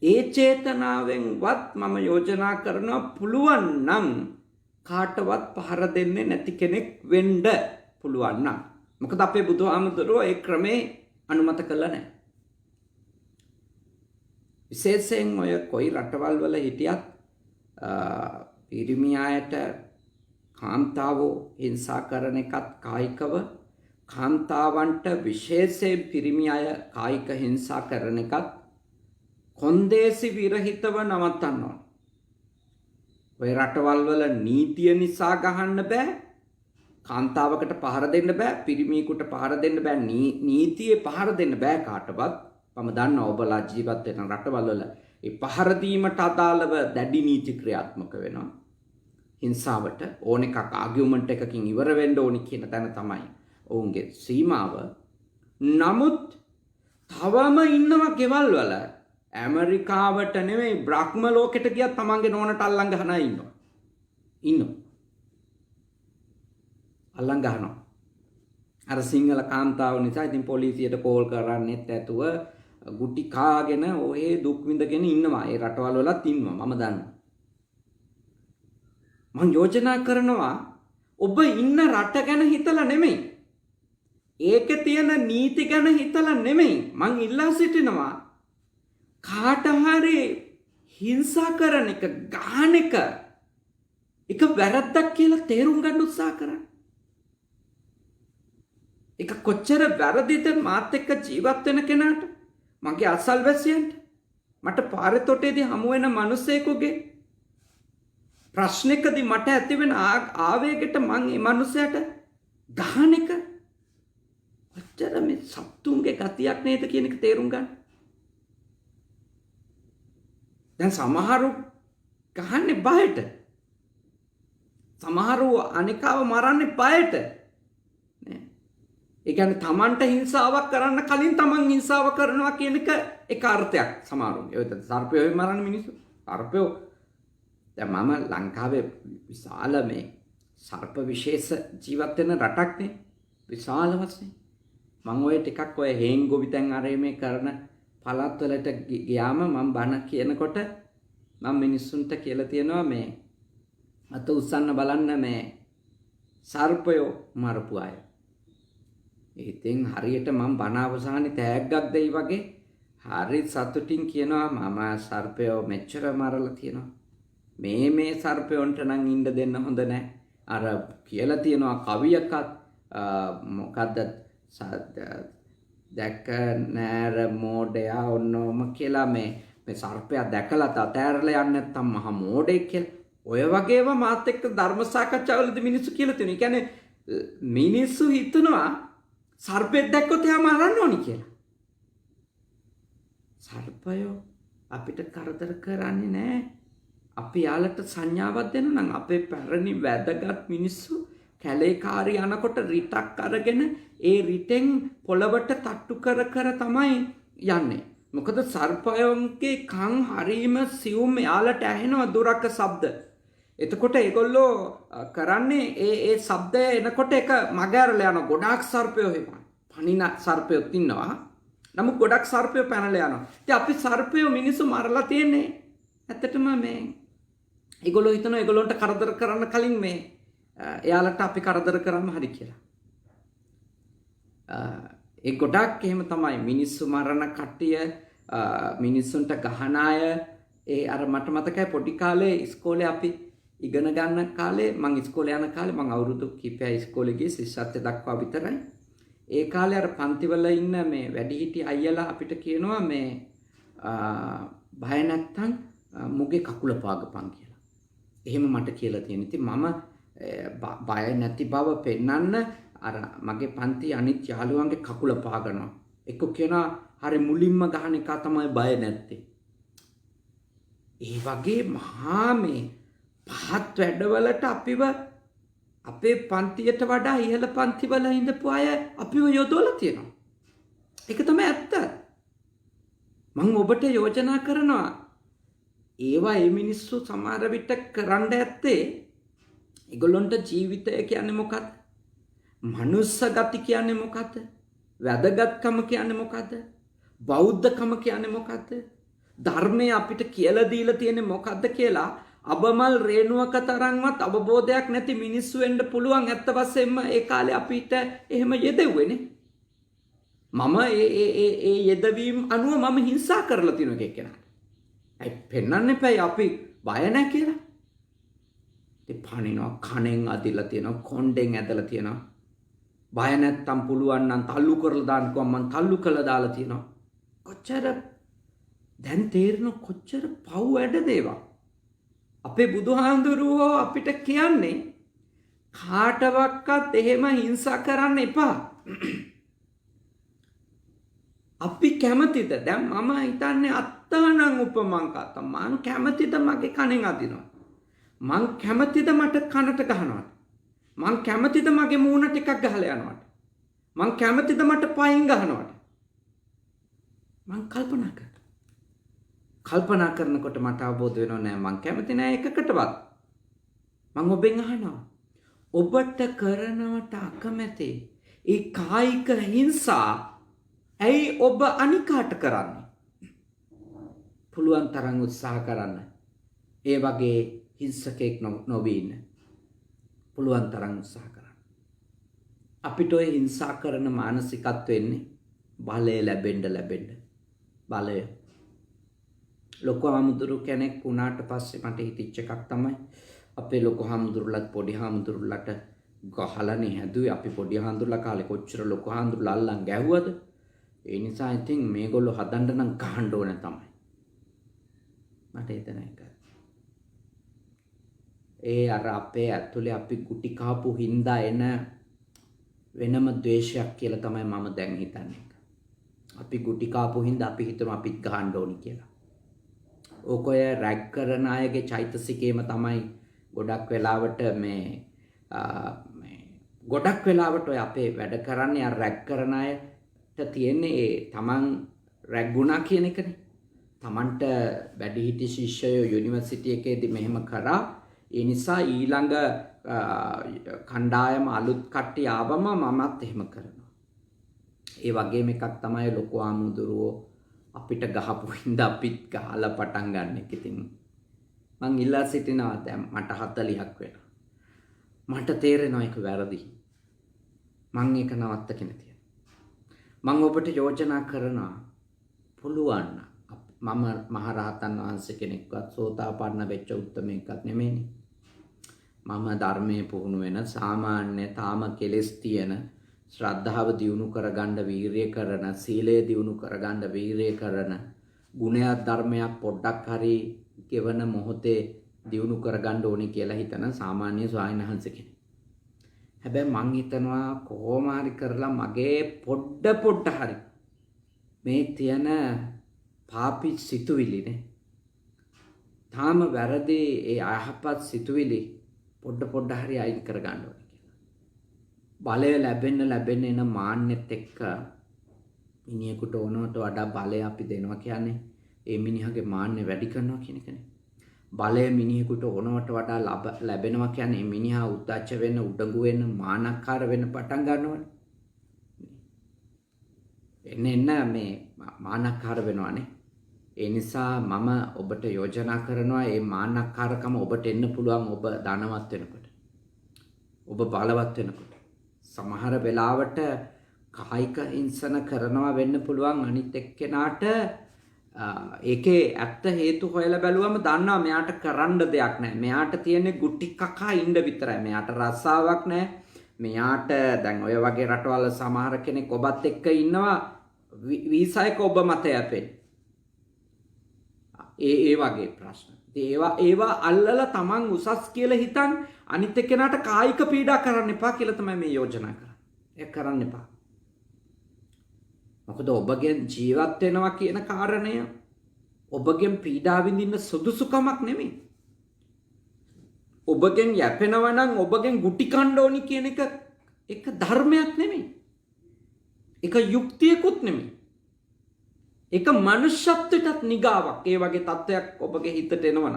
ඒ චේතනාවෙන්වත් මම යෝජනා කරනවා පුළුවන් නම් කාටවත් පහර දෙන්නේ නැති කෙනෙක් වෙන්න පුළුවන් නම්. මොකද අපේ බුදුහාමුදුරුවෝ ඒ ක්‍රමේ අනුමත කළා නැහැ. විශේෂයෙන් ඔය කොයි රටවල් වල හිටියත් පිරිමි අයට කාන්තාවෝ හිංසා කරන එකත් කායිකව, කාන්තාවන්ට විශේෂයෙන් පිරිමි අය කායික හිංසා කරන එකත් කොන්දේසි විරහිතව නවත්තන්න ඕන. ඔය රටවල් වල නීතිය නිසා ගහන්න බෑ, කාන්තාවකට පහර දෙන්න බෑ, පිරිමියෙකුට පහර දෙන්න බෑ, නීතියේ පහර දෙන්න බෑ කාටවත්. මම දන්නවා ඔබලා ජීවත් වෙන රටවල් වල ඒ පහර දීමට අදාළව දැඩි නීති ක්‍රියාත්මක වෙනවා. හිංසාවට ඕන එකක් ආගියුමන්ට් එකකින් ඉවර වෙන්න ඕනි කියන තැන තමයි ඔවුන්ගේ සීමාව. නමුත් තවම ඉන්නවා ගෙවල් වල ඇමරිකාවට නෙමෙයි බ්‍රහ්ම ලෝකෙට ගියත් තමන්ගේ නෝනට අල්ලන් ගහනා ඉන්නවා. අල්ලන් ගහනවා. අර සිංහල කාන්තාව නිසා ඉතින් පොලිසියට කෝල් කරන්නෙත් ඇතුව ගුටි කාගෙන ඔය දුක් විඳගෙන ඉන්නවා. ඒ රටවල් වලත් ඉන්නවා. මම දන්නවා. මං යෝජනා කරනවා ඔබ ඉන්න රට ගැන හිතලා නෙමෙයි. ඒකේ තියෙන නීති ගැන හිතලා නෙමෙයි. මං ඉල්ලා සිටිනවා කාට හරි හිංසා කරන එක, ගහන එක වැරද්දක් කියලා තේරුම් ගන්න උත්සාහ කරන්න. ඒක කොච්චර වැරදිද මාත් එක්ක ජීවත් වෙන කෙනාට, මගේ අසල්වැසියන්ට, මට පාරේ තොටේදී හමු වෙන මිනිස්සෙකුගේ ප්‍රශ්නකදී මට ඇති වෙන ආවේගයට මං ඒ මිනිසයාට ගහන එක කොච්චර මේ සත්තුන්ගේ ගතියක් නේද කියන එක තේරුම් ගන්න. දැන් සමහරු ගහන්නේ බයට. සමහරු අනිකාව මරන්නේ බයට. ඒ කියන්නේ තමන්ට හිංසාවක් කරන්න කලින් තමන් හිංසාව කරනවා කියන එක ඒක අර්ථයක් සමහරුන්ගේ. ඔය සර්පයෝ මරන මිනිස්සු. සර්පයෝ දැන් මම ලංකාවේ විශාල මේ සර්ප විශේෂ ජීවත් වෙන රටක් නේ. විශාල වශයෙන්. මම ඔය ටිකක් ඔය හේන් ගොවිතැන් අරේ මේ කරන පළාත් වලට ගියාම මම බණ කියනකොට මම මිනිස්සුන්ට කියලා තියෙනවා මේ අත උස්සන්න බලන්න මේ සර්පයෝ මරපු අය. ඉතින් හරියට මම බණ අවසානයේ තෑග්ගක් දෙයි වගේ හරි සතුටින් කියනවා මම සර්පයෝ මෙච්චර මරලා තියෙනවා. මේ සර්පයොන්ට නම් ඉන්න දෙන්න හොඳ නැහැ. අර කියලා තියෙනවා කවියකත් මොකද්ද දැක්ක නෑර මෝඩයා ඔන්නෝම කියලා මේ සර්පයා දැකලා තතෑරලා යන්නේ නැත්තම් මහා මෝඩෙක් කියලා. ඔය වගේම මාත් එක්ක ධර්ම සාකච්ඡාවලදී මිනිස්සු කියලා තියෙනවා. ඒ කියන්නේ මිනිස්සු හිතනවා සර්පෙක් දැක්කොත් එයා මරන්න ඕනි කියලා. සර්පයෝ අපිට කරදර කරන්නේ නැහැ. අපි යාලට සංඥාවක් දෙනවා නම් අපේ පැරණි වැදගත් මිනිස්සු කැලේකාරී යනකොට රිටක් අරගෙන ඒ රිටෙන් පොළවට තට්ටු කර තමයි යන්නේ. මොකද සර්පයන්ගේ කන් හරීම සියුම්, යාලට ඇහෙනවා දුරක ශබ්ද. එතකොට ඒගොල්ලෝ කරන්නේ ඒ ශබ්දය එනකොට ඒක මගහැරලා යනවා. ගොඩාක් සර්පයෝ එහෙමයි. පණින සර්පයෝත් ඉන්නවා. නමුත් ගොඩක් සර්පයෝ පැනලා යනවා. ඉතින් අපි සර්පයෝ මිනිස්සු මරලා තියෙන්නේ ඇත්තටම මේ ඒගොල්ලෝ හිතනවා ඒගොල්ලන්ට කරදර කරන්න කලින් මේ එයාලට අපි කරදර කරන්න හරි කියලා. ඒ ගොඩක් එහෙම තමයි මිනිස්සු මරණ කට්ටිය, මිනිස්සුන්ට ගහන අය. ඒ අර මට මතකයි පොඩි කාලේ ඉස්කෝලේ අපි ඉගෙන ගන්න කාලේ, මං ඉස්කෝලේ යන කාලේ මං අවුරුදු කිහිපයක් ඉස්කෝලේ ගියේ ශිෂ්‍යත්වයට දක්වා විතරයි. ඒ කාලේ අර පන්තිවල ඉන්න මේ වැඩිහිටි අයියලා අපිට කියනවා මේ බය නැත්තම් මුගේ කකුල පාගපන් කියලා. එහෙම මට කියලා තියෙනවා. ඉතින් මම බය නැති බව පෙන්වන්න අර මගේ පන්ති අනිත් යාළුවන්ගේ කකුල පාගනවා. එක්ක කියනවා හරි මුලින්ම ගහන එක තමයි බය නැත්තේ. ඒ වගේ මහා මේ පහත් වැඩවලට අපිව අපේ පන්තියට වඩා ඉහළ පන්තිවල ඉඳපු අය අපිව යොදවලා තියෙනවා. ඒක තමයි ඇත්ත. මම ඔබට යෝජනා කරනවා ඒවා මේ මිනිස්සු සමහර විට කරන්න ඇත්තේ ඒගොල්ලන්ට ජීවිතය කියන්නේ මොකක්ද? මනුස්ස ගති කියන්නේ මොකක්ද? වැදගත්කම කියන්නේ මොකක්ද? බෞද්ධකම කියන්නේ මොකක්ද? ධර්මය අපිට කියලා දීලා තියෙන්නේ මොකක්ද කියලා අබමල් රේණුවක තරම්වත් අවබෝධයක් නැති මිනිස්සු වෙන්න පුළුවන්. ඇත්ත වශයෙන්ම ඒ කාලේ අපිට එහෙම යෙදෙව්වේනේ. මම ඒ යෙදවීම් අනුව මම හිංසා කරලා තියෙන කෙනෙක්. ඒ පෙන්වන්න එපා අපි බය නැහැ කියලා. ඉතින් පණිනවා කණෙන් අදිලා තියෙනවා කොණ්ඩෙන් ඇදලා තියෙනවා. බය නැත්තම් පුළුවන් නම් තල්ලු කරලා දාන්නකෝ මම තල්ලු කරලා දාලා තියෙනවා. කොච්චර දැන් තේරෙන කොච්චර පව් වැඩ දේවා. අපේ බුදුහාඳුරුවෝ අපිට කියන්නේ කාටවත් එහෙම හිංසා කරන්න එපා. අපි කැමතිද? දැන් මම හිතන්නේ අත්තනම් උපමං කත මං කැමතිද මගේ කණෙන් අදිනවා. මං කැමතිද මට කනට ගහනවට. මං කැමතිද මගේ මූණ ටිකක් ගහලා යනවට. මං කැමතිද මට පයින් ගහනවට. මං කල්පනා කරනකොට මට අවබෝධ වෙනව නෑ මං කැමති නෑ එකකටවත්. මං ඔබෙන් අහනවා ඔබට කරනවට අකමැති ඒ කායික හිංසා ඇයි ඔබ අනිකාට කරන්නේ? පුළුවන් තරම් උත්සාහ කරන්න. ඒ වගේ හිංසකෙක් නොවී ඉන්න. පුළුවන් තරම් උත්සාහ කරන්න. අපිට ඔය හිංසා කරන මානසිකත්වය එන්නේ බලය ලැබෙන්න. බලය. ලොකු හාමුදුරු කෙනෙක් වුණාට පස්සේ මට හිතෙච්ච එකක් තමයි අපේ ලොකු හාමුදුරුලත් පොඩි හාමුදුරුලට ගහලානේ හැදුවේ. අපි පොඩි හාමුදුරුලා කාලේ කොච්චර ලොකු හාමුදුරුලා අල්ලන් ගැහුවද? ඒ නිසා ඉතින් මේගොල්ලෝ හදන්න නම් ගහන්න ඕන තමයි. මට හිතෙන එක. ඒ අර අපේ ඇතුලේ අපි කුටි කාපු හින්දා එන වෙනම ද්වේෂයක් කියලා තමයි මම දැන් හිතන්නේ. අපි කුටි කාපු හින්දා අපි හිතනවා අපිත් ගහන්න ඕනි කියලා. ඔය රැග් කරන අයගේ චෛතසිකේම තමයි ගොඩක් වෙලාවට ගොඩක් වෙලාවට ඔය අපේ වැඩ කරන්නේ අර රැග් කරන අයට තියෙන්නේ ඒ තමන් රැග්ුණා කියන එකනේ. තමන්ට වැඩිහිටි ශිෂ්‍යයෝ යුනිවර්සිටි එකේදී මෙහෙම කරා. ඒ නිසා ඊළඟ කණ්ඩායම අලුත් කට්ටිය ආවම මමත් එහෙම කරනවා. ඒ වගේම එකක් තමයි ලොකු ආමුදුරුවෝ අපිට ගහපු හින්දා අපිත් ගහලා පටන් ගන්න එක. ඉතින් මං ඉල්ලා සිටිනවා දැන් මට 40ක් වෙනවා. මට තේරෙනවා ඒක වැරදි. මං ඒක නවත්තගෙන තියෙනවා. මං ඔබට යෝජනා කරනවා පුළුවන් මම මහරහතන් වහන්සේ කෙනෙක්වත් සෝතාපන්න වෙච්ච උත්තමයෙක්වත් නෙමෙයිනේ. මම ධර්මයේ පුහුණු වෙන සාමාන්‍ය තාම කෙලෙස් තියෙන ශ්‍රද්ධාව දියුණු කරගන්න වීරිය කරන සීලය දියුණු කරගන්න වීරිය කරන ගුණයක් ධර්මයක් පොඩ්ඩක් හරි කෙවන මොහොතේ දියුණු කරගන්න ඕනි කියලා හිතන සාමාන්‍ය ස්වාමීන් වහන්සේ කෙනෙක්. හැබැයි මං හිතනවා කොහොම හරි කරලා මගේ පොඩ්ඩ හරි මේ තියෙන පාපි සිතුවිලිනේ තාම වැරදි ඒ අයහපත් සිතුවිලි පොඩ්ඩ හරි අයින් කරගන්න ඕනේ. බලය ලැබෙන්න එන මාන්නෙත් එක්ක මිනිහෙකුට ඕනවට වඩා බලය අපි දෙනවා කියන්නේ ඒ මිනිහගේ මාන්නේ වැඩි කරනවා කියන එකනේ. බලය මිනිහෙකුට ඕනවට වඩා ලැබෙනවා කියන්නේ මේ මිනිහා උද්දච්ච වෙන්න, උඩඟු වෙන්න, මානක්කාර වෙන්න පටන් ගන්නවනේ. එන්න මේ මානක්කාර වෙනවානේ. ඒ නිසා මම ඔබට යෝජනා කරනවා මේ මානක්කාරකම ඔබට එන්න පුළුවන් ඔබ ධනවත් වෙනකොට. ඔබ බලවත් වෙනකොට. සමහර වෙලාවට කායික හිංසන කරනවා වෙන්න පුළුවන් අනිත් එක්කෙනාට ඒකේ ඇත්ත හේතු හොයලා බැලුවම දන්නවා මෙයාට කරන්න දෙයක් නැහැ. මෙයාට තියෙන්නේ ගුටි කකා ඉන්න විතරයි. මෙයාට රස්සාවක් නැහැ. මෙයාට දැන් ඔය වගේ රටවල සමහර කෙනෙක් ඔබත් එක්ක ඉන්නවා වීසා එක ඔබ මත යැපෙන්නේ. ඒ වගේ ප්‍රශ්න. ඒවා අල්ලලා Taman උසස් කියලා හිතන් අනිත් එක්කෙනාට කායික පීඩා කරන්න එපා කියලා තමයි මේ යෝජනා කරන්නේ. ඒක කරන්න එපා. මොකද ඔබගෙන් ජීවත් වෙනවා කියන කාරණය ඔබගෙන් පීඩා විඳින්න සුදුසුකමක් නෙමෙයි. ඔබගෙන් යැපෙනවා නම් ඔබගෙන් ගුටි කන්න ඕනි කියන එක ධර්මයක් නෙමෙයි. ඒක යුක්තියකුත් නෙමෙයි. ඒක මනුෂ්‍යත්වයටත් නිගාවක්. ඒ වගේ තත්ත්වයක් ඔබගේ හිතට එනවනම්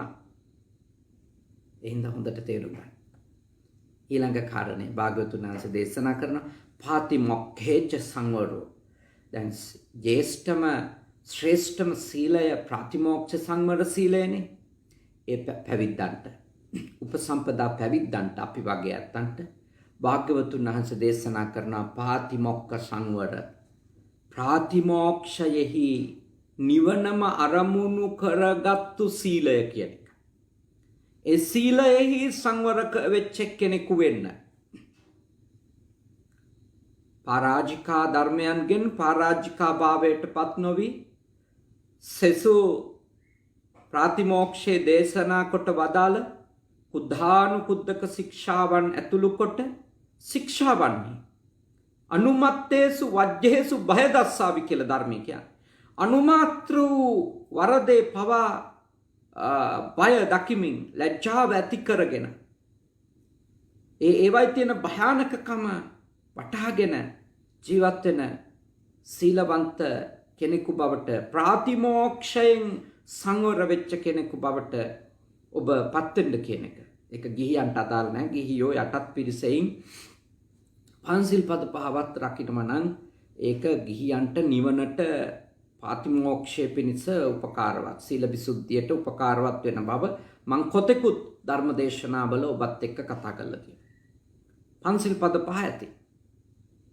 එහෙනම් හොඳට තේරුම් ගන්න. ඊළඟ කාරණේ භාග්‍යවතුන් වහන්සේ දේශනා කරන පාතිමොක්ඛේච සංවරෝ. දැන් ජේෂ්ඨම ශ්‍රේෂ්ඨම සීලය ප්‍රතිමෝක්ෂ සංවර සීලයනේ. ඒ පැවිද්දන්ට උපසම්පදා පැවිද්දන්ට අපි වගේ ඇත්තන්ට භාග්‍යවතුන් වහන්සේ දේශනා කරන පාතිමොක්ඛ සංවර ප්‍රතිමෝක්ෂයෙහි නිවනම අරමුණු කරගත්තු සීලය කියන එක. ඒ සීලයෙහි සංවර වෙච්ච කෙනෙකු වෙන්න. පරාජිකා ධර්මයන්ගෙන් පරාජිකා භාවයට පත් නොවි සෙසු ප්‍රතිමෝක්ෂයේ දේශනා කොට වදාළ කුද්ධානුකුද්දක ශික්ෂාවන් ඇතුළු කොට ශික්ෂාවන්හි අනුමත්තේසු වජ්ජේසු භය දස්සාවි කියලා ධර්මය කියන්නේ. අනුමාත්‍ර වරදේ පවා බය දකිමින් ලැජ්ජාව ඇති කරගෙන ඒවයි තියෙන භයානකකම වටහාගෙන ජීවත් වෙන සීලවන්ත කෙනෙකු බවට ප්‍රාතිමෝක්ෂයෙන් සංවර වෙච්ච කෙනෙකු බවට ඔබ පත් වෙන්න කියන එක. ඒක ගිහියන්ට අදාළ නැහැ. ගිහියෝ යටත් පිරිසෙන් පන්සිල් පද පහවත් රකින්නම නම් ඒක ගිහියන්ට නිවනට පාතිමෝක්ෂය පිණිස උපකාරවත් සීල විසුද්ධියට උපකාරවත් වෙන බව මං කොතෙකුත් ධර්ම දේශනාවල ඔබත් එක්ක කතා කරලා තියෙනවා. පන්සිල් පද පහ ඇති.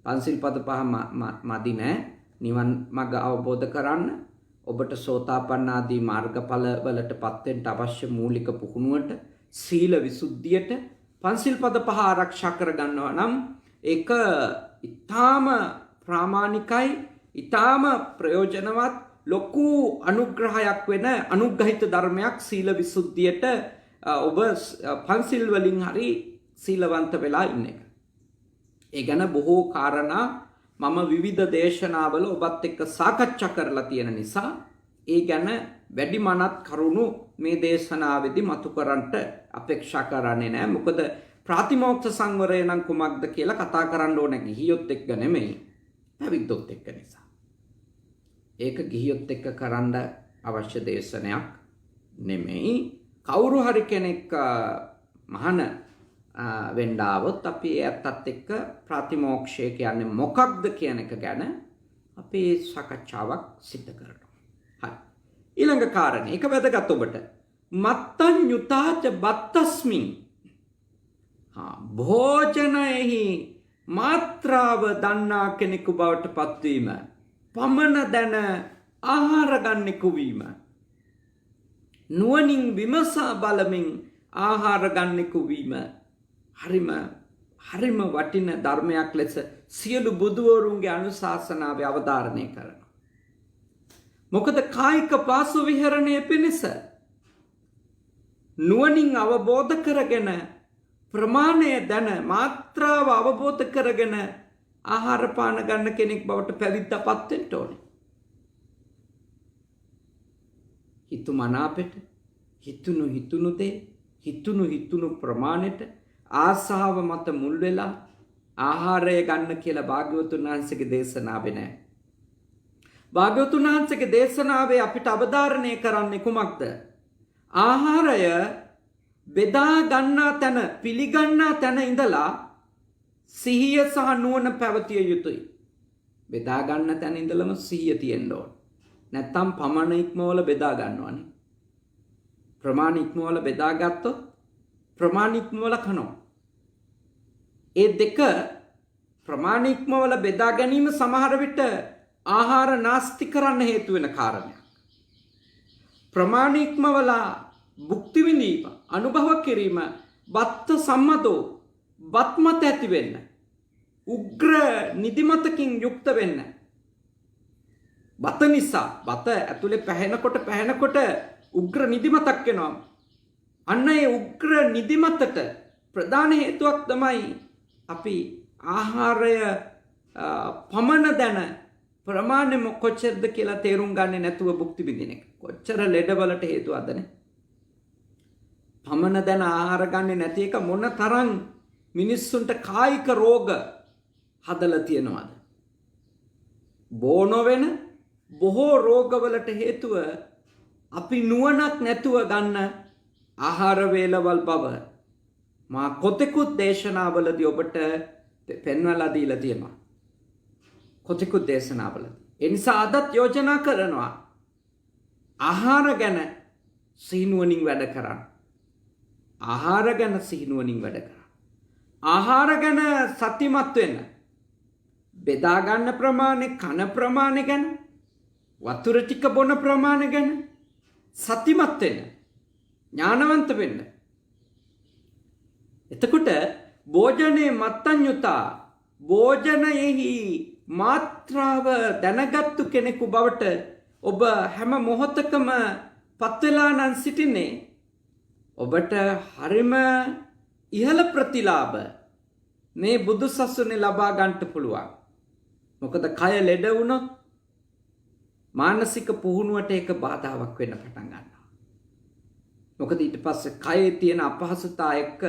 පන්සිල් පද පහ මදි නෑ නිවන් මඟ අවබෝධ කරන්න. ඔබට සෝතාපන්න ආදී මාර්ගඵල වලට පත් වෙන්න අවශ්‍ය මූලික පුහුණුවට සීල විසුද්ධියට පන්සිල් පද පහ ආරක්ෂා කර ගන්නවා නම් ඒක ඊටාම ප්‍රාමාණිකයි, ඊටාම ප්‍රයෝජනවත් ලොකු අනුග්‍රහයක් වෙන අනුග්‍රහිත ධර්මයක් සීල විසුද්ධියට ඔබ පන්සිල් වලින් හරි සීලවන්ත වෙලා ඉන්න එක. ඒ ගැන බොහෝ කාරණා මම විවිධ දේශනාවල ඔබත් එක්ක සාකච්ඡා කරලා තියෙන නිසා ඒ ගැන වැඩි මනත් කරුණු මේ දේශනාවේදී මතු කරන්නට අපේක්ෂා කරන්නේ නැහැ. මොකද ප්‍රාතිමෝක්ෂ සංවරය නම් කුමක්ද කියලා කතා කරන්න ඕන ගිහියොත් එක්ක නෙමෙයි, පැවිද්දොත් එක්ක නිසා. ඒක ගිහියොත් එක්ක කරන්න අවශ්‍ය දේශනයක් නෙමෙයි. කවුරු හරි කෙනෙක් මහාන වෙන්ඩාවොත් අපි ඇත්තත් එක්ක ප්‍රතිමෝක්ෂය කියන්නේ මොකක්ද කියන එක ගැන අපි සාකච්ඡාවක් සිදු කරනවා. හරි. ඊළඟ කාරණේ ඒක වැදගත් ඔබට. මත්තං යුතාච බත්තස්මින්. භෝජනයෙහි මාත්‍රාව දන්නා කෙනෙකු බවට පත්වීම. පමණ දැන ආහාර ගන්නෙකු වීම. නුවණින් විමසා බලමින් ආහාර ගන්නෙකු වීම. හරිම වටින ධර්මයක් ලෙස සියලු බුදුවරුන්ගේ අනුශාසනාවේ අවධාරණය කරනවා. මොකද කායික පාසු විහරණය පිණිස නුවණින් අවබෝධ කරගෙන ප්‍රමාණය දැන මාත්‍රාව අවබෝධ කරගෙන ආහාර පාන ගන්න කෙනෙක් බවට පැවිද්දපත් වෙන්න ඕනේ. හිතු මනාපෙට හිතුණු දේ හිතුණු ප්‍රමාණයට ආසාව මත මුල් වෙලා ආහාරය ගන්න කියලා භාග්‍යවතුන් වහන්සේගේ දේශනාවේ නැහැ. භාග්‍යවතුන් වහන්සේගේ දේශනාවේ අපිට අවධාරණය කරන්නේ කුමක්ද? ආහාරය බෙදා ගන්නා තැන, පිළිගන්නා තැන ඉඳලා සිහිය සහ නුවණ පැවතිය යුතුයි. බෙදා ගන්න තැන ඉඳලම සිහිය තියෙන්න ඕන. නැත්තම් පමණ ඉක්මවල බෙදා ගන්නවනේ. ප්‍රමාණ ඉක්මවල බෙදාගත්තොත් ප්‍රමාණ ඉක්මවල කනවා. ඒ දෙක ප්‍රමාණ ඉක්මවල බෙදා ගැනීම සමහර විට ආහාර නාස්ති කරන්න හේතු වෙන කාරණයක්. ප්‍රමාණ ඉක්මවල භුක්ති විඳීම, අනුභව කිරීම, බත්ත සම්මතෝ බත්මත ඇති වෙන්න, උග්‍ර නිදිමතකින් යුක්ත වෙන්න. බත නිසා බත ඇතුලේ පැහැෙනකොට උග්‍ර නිදිමතක් එනවා. අන්න ඒ උග්‍ර නිදිමතට ප්‍රධාන හේතුවක් තමයි අපි ආහාරය පමණ දැන ප්‍රමාණය කොච්චරද කියලා තේරුම් ගන්නේ නැතුව භුක්ති විඳින එක. කොච්චර ලෙඩවලට හේතුවක්ද නේ? පමණ දැන ආහාර ගන්නේ නැති එක මොන තරම් මිනිස්සුන්ට කායික රෝග හදලා තියනවාද? බොනෝ වෙන බොහෝ රෝගවලට හේතුව අපි නුවණක් නැතුව ගන්න ආහාර වේලවල් බව මා කොතෙකුත් දේශනාවලදී ඔබට පෙන්වලා දීලා තියෙනවා. කොතෙකුත් දේශනාවලදී. ඒ නිසා අදත් යෝජනා කරනවා ආහාර ගැන සිහිනුවණින් වැඩ කරන්න. ආහාර ගැන සිහිනුවණින් වැඩ කරන්න. ආහාර ගැන සතිමත් වෙන්න. බෙදා ගන්න ප්‍රමාණය, කන ප්‍රමාණය ගැන, වතුර ටික බොන ප්‍රමාණය ගැන සතිමත් වෙන්න. ඥානවන්ත වෙන්න. එතකොට භෝජනේ මත්තඤ්ඤුතා භෝජනයෙහි මාත්‍රාව දැනගත්තු කෙනෙකු බවට ඔබ හැම මොහොතකම පත් වෙලා නම් සිටින්නේ. ඔබට හරිම ඉහළ ප්‍රතිලාභ මේ බුදු සසුනේ ලබා ගන්නට පුළුවන්. මොකද කය ලෙඩ වුණොත් මානසික පුහුණුවට ඒක බාධාවක් වෙන්න පටන් ගන්නවා. මොකද ඊට පස්සේ කයේ තියෙන අපහසුතා එක්ක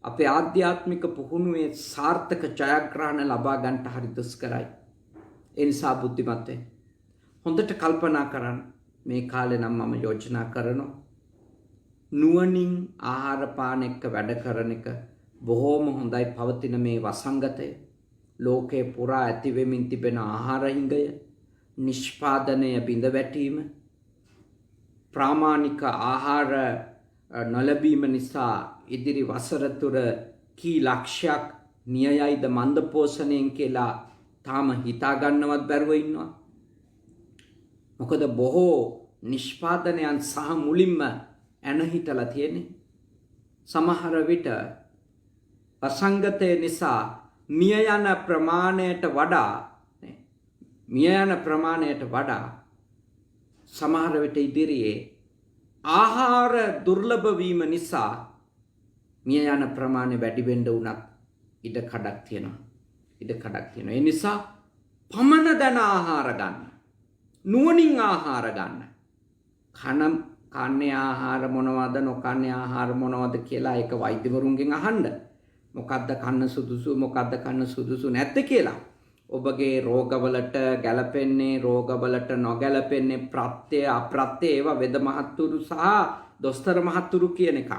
අපේ ආධ්‍යාත්මික පුහුණුවේ සාර්ථක ජයග්‍රහණ ලබා ගන්නට හරි දුෂ්කරයි. ඒ නිසා බුද්ධිමත් වෙන්න. හොඳට කල්පනා කරන්න. මේ කාලේ නම් මම යෝජනා කරනවා නුවණින් ආහාර පාන එක්ක වැඩ කරන එක බොහෝම හොඳයි. පවතින මේ වසංගතය ලෝකේ පුරා ඇති වෙමින් තිබෙන ආහාර හිඟය, නිෂ්පාදනය බිඳ වැටීම, ප්‍රාමාණික ආහාර නොලැබීම නිසා ඉදිරි වසර තුර කී ලක්ෂයක් නියයයිද මන්ද පෝෂණයෙන් කියලා තාම හිතා ගන්නවත් බැරුව ඉන්නවා. මොකද බොහෝ නිෂ්පාදනයන් සහ මුලින්ම ඇනහිටලා තියෙන්නේ. සමහර විට වසංගතය නිසා මිය යන ප්‍රමාණයට වඩා සමහර විට ඉදිරියේ ආහාර දුර්ලභ වීම නිසා මිය යන ප්‍රමාණය වැඩි වෙන්න උනත් ඉඩ කඩක් තියෙනවා. ඒ නිසා පමණ දැන ආහාර ගන්න. නුවණින් ආහාර ගන්න. කන්නේ ආහාර මොනවද, නොකන්නේ ආහාර මොනවද කියලා ඒක වෛද්‍යවරුන්ගෙන් අහන්න. මොකද්ද කන්න සුදුසු, මොකද්ද කන්න සුදුසු නැත්තේ කියලා. ඔබගේ රෝගවලට ගැලපෙන්නේ, රෝගවලට නොගැලපෙන්නේ, ප්‍රත්‍ය අප්‍රත්‍ය ඒවා වෙද මහත්තුරු සහ දොස්තර මහත්තුරු කියන එක.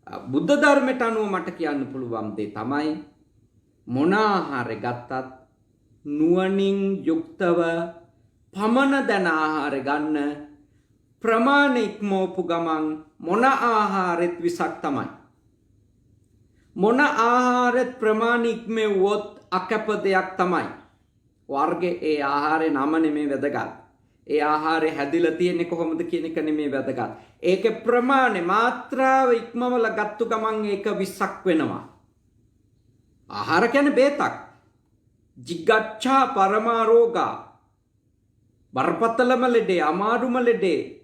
බුද්ධ ධර්මයට අනුව මට කියන්න පුළුවන් දේ තමයි මොන ආහාරය ගත්තත් නුවණින් යුක්තව පමණ දැන ආහාර ගන්න. ප්‍රමාණ ඉක්මවපු ගමන් මොන ආහාරෙත් විසක් තමයි. මොන ආහාරෙත් ප්‍රමාණ ඉක්මවුවොත් අකැප දෙයක් තමයි. වර්ගේ ඒ ආහාරේ නම නෙමේ වැදගත්. ඒ ආහාරේ හැදිලා තියෙන්නේ කොහොමද කියන එක නෙමේ වැදගත්. ඒකේ ප්‍රමාණය මාත්‍රාව ඉක්මවල ගත්තු ගමන් ඒක විසක් වෙනවා. ආහාර කියන්නේ බේතක්. jigaccha paramaroga බරපතලම ලෙඩේ, අමාරුම ලෙඩේ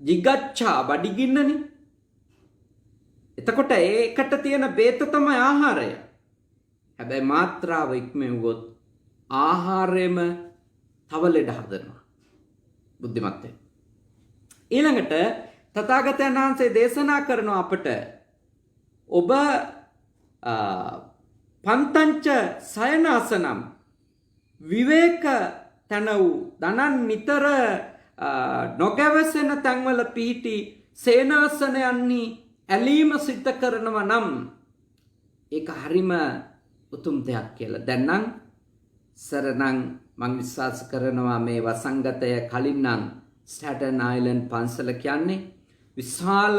jigaccha බඩගින්නනේ. එතකොට ඒකට තියෙන බේත තමයි ආහාරය. හැබැයි මාත්‍රාව ඉක්මවුවොත් ආහාරයම තව ලෙඩ හදනවා. බුද්ධිමත් වෙන්න. ඊළඟට තථාගතයන් වහන්සේ දේශනා කරනවා අපට ඔබ පන්තංච සයනාසනම් විවේක තන වූ දනන් නිතර නොගැවසෙන තැන්වල පිහිටි සේනාසනයන්හි ඇලීම සිද්ධ කරනවා නම් ඒක හරිම උතුම් දෙයක් කියලා. දැන් නම් සරණං මම විශ්වාස කරනවා මේ වසංගතය කලින් නම් ස්ටැටන් අයිලන්ඩ් පන්සල කියන්නේ විශාල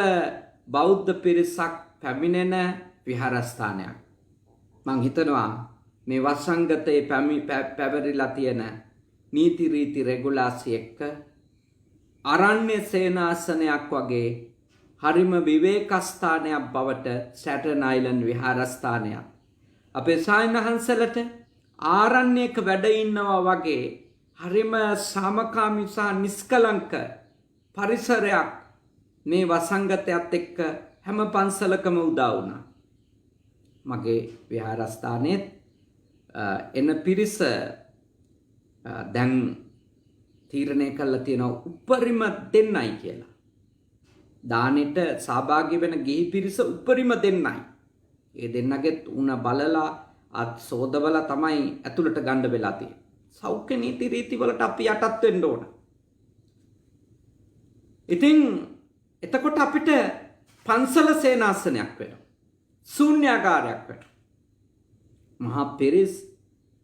බෞද්ධ පිරිසක් පැමිණෙන විහාරස්ථානයක්. මං හිතනවා මේ වසංගතයේ පැවරිලා තියෙන නීති රීති රෙගුලාසි එක්ක අරණ්‍ය සේනාසනයක් වගේ හරිම විවේකස්ථානයක් බවට ස්ටැටන් අයිලන්ඩ් විහාරස්ථානයක්. අපේ සායනහන්සලට ආරණ්‍යයක වැඩ ඉන්නවා වගේ හරිම සාමකාමී සහ නිස්කලංක පරිසරයක් මේ වසංගතයත් එක්ක හැම පන්සලකම උදා වුණා. මගේ විහාරස්ථානයේ එන පිරිස දැන් තීරණය කළා තියෙනවා උපරිම දෙන්නයි කියලා. දානෙට සහභාගී වෙන ගිහි පිරිස උපරිම දෙන්නයි. ඒ දෙන්නගෙත් උණ බලලා අත් සෝදවලා තමයි ඇතුළට ගන්න වෙලා තියෙන්නේ. සෞඛ්‍ය නීති රීති වලට අපි යටත් වෙන්න ඕන. ඉතින් එතකොට අපිට පන්සල සේනාසනයක් වෙනවා. ශූන්‍යාකාරයක් වෙනවා. මහා පිරිස්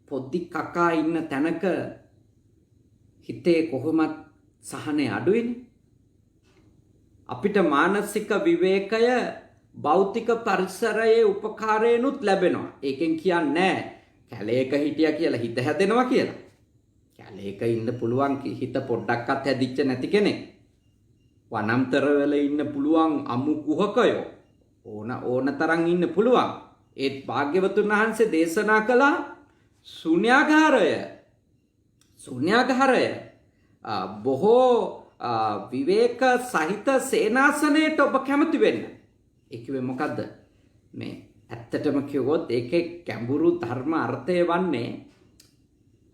පොඩි කකා ඉන්න තැනක හිතේ කොහොමත් සහනේ අඩුයිනේ. අපිට මානසික විවේකය භෞතික පරිසරයේ උපකාරයෙන්ුත් ලැබෙනවා. ඒකෙන් කියන්නේ කැලේක හිටියා කියලා හිත හැදෙනවා කියලා. කැලේක ඉන්න පුළුවන් හිත පොඩ්ඩක්වත් හැදිච්ච නැති කෙනෙක්. වනාන්තරවල ඉන්න පුළුවන් අමු කුහකයෝ ඕන තරම් ඉන්න පුළුවන්. ඒත් භාග්‍යවතුන් වහන්සේ දේශනා කළා ශුන්‍යාගාරය බොහෝ විවේක සහිත සේනාසනයට ඔබ කැමති වෙන්න. ඒ කිව්වේ මොකද්ද? මේ ඇත්තටම කිව්වොත් ඒකේ ගැඹුරු ධර්ම අර්ථය වන්නේ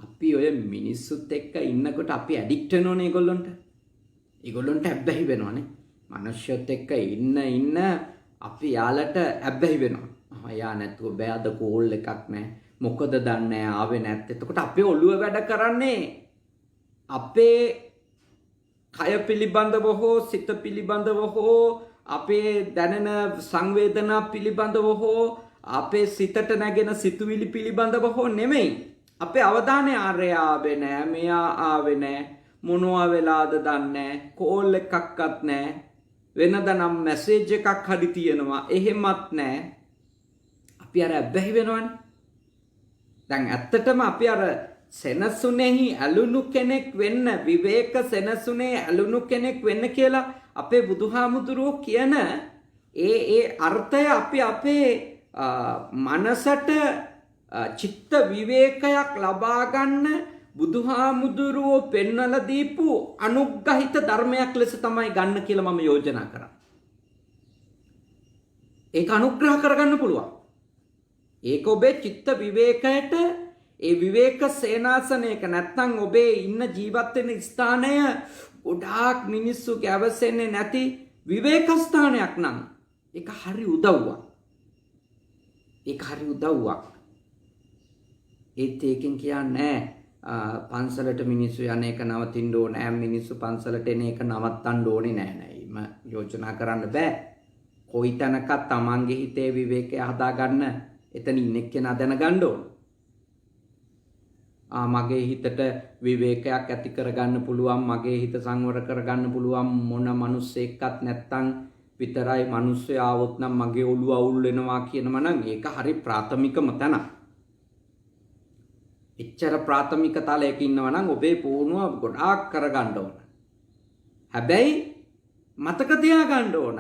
අපි ඔය මිනිස්සුත් එක්ක ඉන්නකොට අපි ඇඩික්ට් වෙනෝනේ ඒගොල්ලන්ට. ඒගොල්ලන්ට ඇබ්බැහි වෙනවනේ. මිනිස්සුත් එක්ක ඉන්න අපි යාලට ඇබ්බැහි වෙනවා. යා නැතුව බෑ අද කෝල් එකක් නැහැ. මොකද දන්නේ ආවේ නැත්. එතකොට අපේ ඔළුව වැඩ කරන්නේ අපේ කය පිළිබඳව හෝ සිත පිළිබඳව හෝ අපේ දැනෙන සංවේදනා පිළිබඳව හෝ අපේ සිතට නැගෙන සිතුවිලි පිළිබඳව හෝ නෙමෙයි. අපේ අවධානය ආරේ ආවේ නෑ, මෙයා ආවේ නෑ, මොනවා වෙලාද දන්නේ, කෝල් එකක්වත් නෑ, වෙනද නම් මැසේජ් එකක් හරි තියෙනවා, එහෙමත් නෑ. අපි අර බැහැ වෙනවනේ. දැන් ඇත්තටම අපි අර සෙනසුනේහි ඇලුණු කෙනෙක් වෙන්න, විවේක සෙනසුනේ ඇලුණු කෙනෙක් වෙන්න කියලා අපේ බුදුහාමුදුරුවෝ කියන ඒ අර්ථය අපි අපේ මනසට චිත්ත විවේකයක් ලබා ගන්න බුදුහාමුදුරුවෝ පෙන්වලා දීපු අනුග්‍රහිත ධර්මයක් ලෙස තමයි ගන්න කියලා මම යෝජනා කරා. ඒක අනුග්‍රහ කරගන්න පුළුවන්. ඒක ඔබේ චිත්ත විවේකයට, ඒ විවේක සේනාසනයක නැත්නම් ඔබේ ඉන්න ජීවත් වෙන ස්ථානය ගොඩාක් මිනිස්සු ගැවසෙන්නේ නැති විවේක ස්ථානයක් නම් ඒක හරි උදව්වක්. ඒත් ඒකෙන් කියන්නේ පන්සලට මිනිස්සු යන එක නවතින්න ඕනේ, මිනිස්සු පන්සලට එන එක නවත්තන්න ඕනේ නෑ. එහෙම යෝජනා කරන්න බෑ. කොයි තැනක තමන්ගේ හිතේ විවේකය හදාගන්න එතන ඉන්න එක්කෙනා දැනගන්න ඕන. මගේ හිතට විවේකයක් ඇති කරගන්න පුළුවන්, මගේ හිත සංවර කරගන්න පුළුවන් මොන මිනිස්සෙක්වත් නැත්තම් විතරයි. මිනිස්සු ආවොත් නම් මගේ ඔළුව අවුල් වෙනවා කියනවා නම් ඒක හරි ප්‍රාථමිකම තැන. එච්චර ප්‍රාථමික තලයක ඉන්නවා නම් ඔබේ පුහුණුව ගොඩාක් කරගන්න ඕන. හැබැයි මතක තියාගන්න ඕන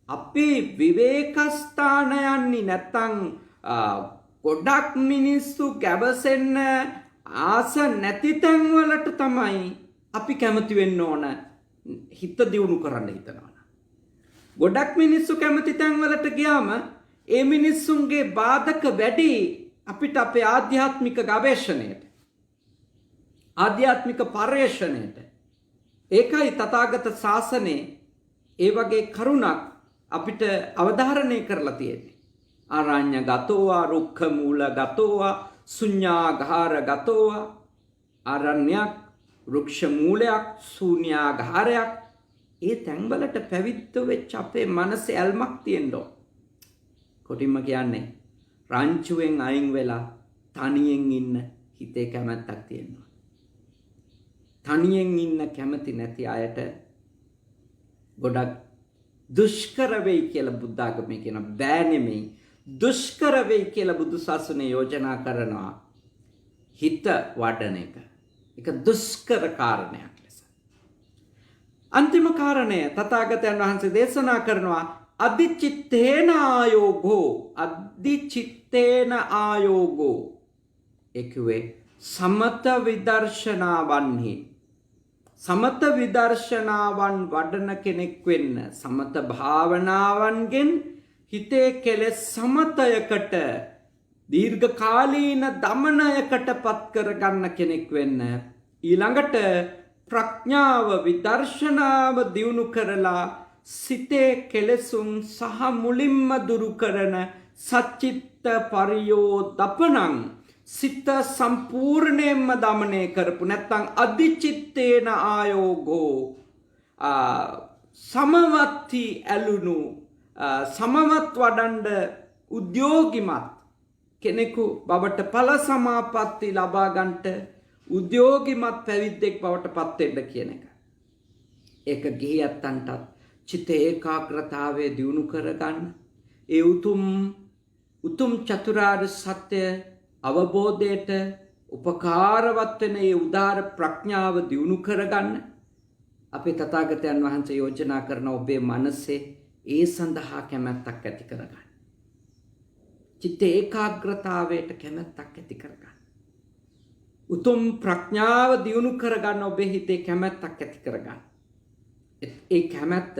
අපි විවේක ස්ථාන යන්නේ නැත්තම් ගොඩක් මිනිස්සු ගැවසෙන්න ආස නැති තැන් වලට තමයි අපි කැමති වෙන්න ඕන. හිත දියුණු කරන්න හිතනවා. ගොඩක් මිනිස්සු කැමති තැන් වලට ගියාම ඒ මිනිස්සුන්ගේ බාධක වැඩි අපිට අපේ ආධ්‍යාත්මික ගවේෂණයට, ආධ්‍යාත්මික පර්යේෂණයට. ඒකයි තථාගත ශාසනයේ ඒ වගේ කරුණක් අපිට අවධාරණය කරලා තියෙන්නේ. ආරඤ්‍ය ගතෝවා, රුක්ඛ මූල ගතෝවා, ශුඤ්ඤාගාර ගතෝවා. ආරණ්‍යයක්, වෘක්ෂ මූලයක්, ශූන්‍යාගාරයක්. ඒ තැන්වලට පැවිද්ද වෙච්ච අපේ මනසේ ඇල්මක් තියෙන්න ඕන. කොටින්ම කියන්නේ රංචුවෙන් අයින් වෙලා තනියෙන් ඉන්න හිතේ කැමැත්තක් තියෙනවා. තනියෙන් ඉන්න කැමති නැති අයට ගොඩක් දුෂ්කර වෙයි කියලා බුද්ධ ආගමේ කියන බෑ නෙමෙයි, දුෂ්කර වෙයි කියලා බුදු සසුනේ යෝජනා කරනවා. හිත වඩන එක ඒක දුෂ්කර කාරණයක් ලෙස. අන්තිම කාරණය තථාගතයන් වහන්සේ දේශනා කරනවා අදිචිත්තේන ආයෝගෝ. ඒකුවේ සමත විදර්ශනාවන්හි සමත විදර්ශනාවන් වඩන කෙනෙක් වෙන්න සමත භාවනාවන්ගෙන් හිතේ කෙලෙස් සමතයකට දීර්ඝකාලීන දමනයකට පත් කරගන්න කෙනෙක් වෙන්න ඊළඟට ප්‍රඥාව විදර්ශනාව දියුණු කරලා සිතේ කෙලෙසුන් සහ මුලින්ම දුරු කරන සච්චිත්ත පරියෝදපනං සිත සම්පූර්ණයෙන්ම දමනය කරපු නැත්නම් අධිචිත්තේන ආයෝගෝ සමවත්ති ඇලුණු සමවත් වඩන්ඩ උද්‍යෝගිමත් කෙනෙකු බවට ඵල සමාපatti ලබා ගන්නට උද්‍යෝගිමත් පැවිද්දෙක් බවට පත් වෙන්න කියන එක. ඒක ගිහියත්තන්ටත් චිත්ත ඒකාග්‍රතාවය දියුණු කරගන්න ඒ උතුම් චතුරාර්ය සත්‍ය අවබෝධයට උපකාරවත් වෙන ඒ උදාර ප්‍රඥාව දියුණු කරගන්න අපේ තථාගතයන් වහන්සේ යෝජනා කරන ඔබේ මනසේ ඒ සඳහා කැමැත්තක් ඇති කරගන්න. චිත්ත ඒකාග්‍රතාවයට කැමැත්තක් ඇති කරගන්න. උතුම් ප්‍රඥාව දියුණු කරගන්න ඔබේ හිතේ කැමැත්තක් ඇති කරගන්න. ඒ කැමැත්ත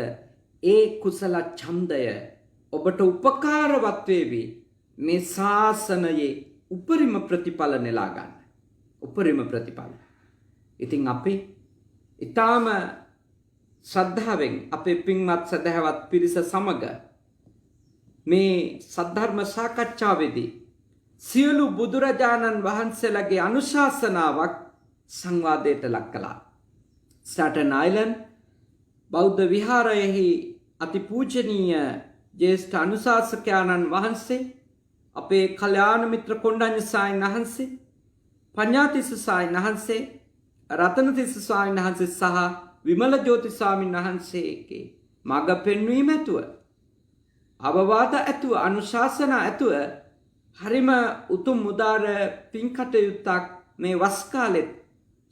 ඒ කුසල ඡන්දය ඔබට උපකාරවත් වේවි මේ ශාසනයේ උපරිම ප්‍රතිඵල නෙලා ගන්න. උපරිම ප්‍රතිඵල. ඉතින් අපි ඊටාම ශ්‍රද්ධාවෙන් අපේ පින්වත් සදහවත් පිරිස සමග මේ සද්ධර්ම සාකච්ඡාවේදී සියලු බුදුරජාණන් වහන්සේලාගේ අනුශාසනාවක් සංවාදයට ලක් කළා. ස්ටැටන් අයිලන්ඩ් බෞද්ධ විහාරයෙහි අතිපූජනීය ජේෂ්ඨ අනුශාසකයන්න් වහන්සේ අපේ කල්යාණ මිත්‍ර කොණ්ඩඤ්ඤ සාමීන් වහන්සේ පඤ්ඤාතිස්ස සාමීන් වහන්සේ රතනතිස්ස සාමීන් වහන්සේ සහ විමල ජෝති සාමීන් වහන්සේගේ මඟ පෙන්වීම ඇතුව අවවාද ඇතුව අනුශාසනා ඇතුව හරිම උතුම් උදාර පින්කටයුත්තක් මේ වස් කාලෙත්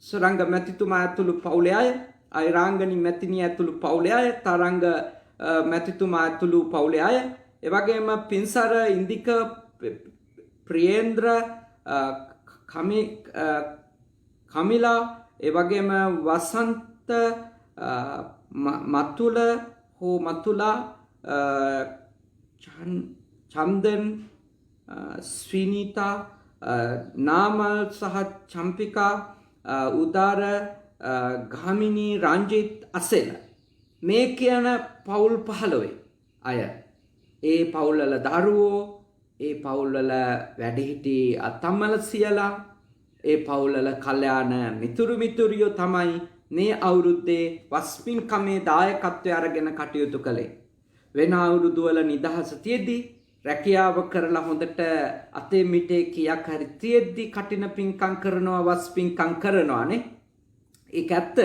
සුරංග මැතිතුමා ඇතුළු පවුලේ අය අයිරාංගනි මැතිණිය ඇතුළු පවුලේ අය තරංග මැතිතුමා ඇතුළු පවුලේ අය එවැගේම පින්සර ඉන්දික ප්‍රියේන්ද්‍ර කමිලා එවැගේම වසන්ත මතුලා චන්දන් ස්විනීතා නාමල් සහ චම්පිකා උදාර ගාමිනී රංජිත් අසෙල මේ කියන පවුල් 15 අය ඒ පවුල්වල දරුවෝ ඒ පවුල්වල වැඩිහිටි අතම්මල සියලා ඒ පවුල්වල කල්යාණ මිතුරියෝ තමයි මේ අවුරුද්දේ වස්පින් කමේ දායකත්වය අරගෙන කටයුතු කළේ. වෙන අවුරුදු වල නිදහස තියෙද්දි රැකියාව කරලා හොඳට අතේ මිටේ කියක් හරි තියෙද්දි කටින පින්කම් කරනවා වස් පින්කම් කරනවානේ. ඒක ඇත්ත.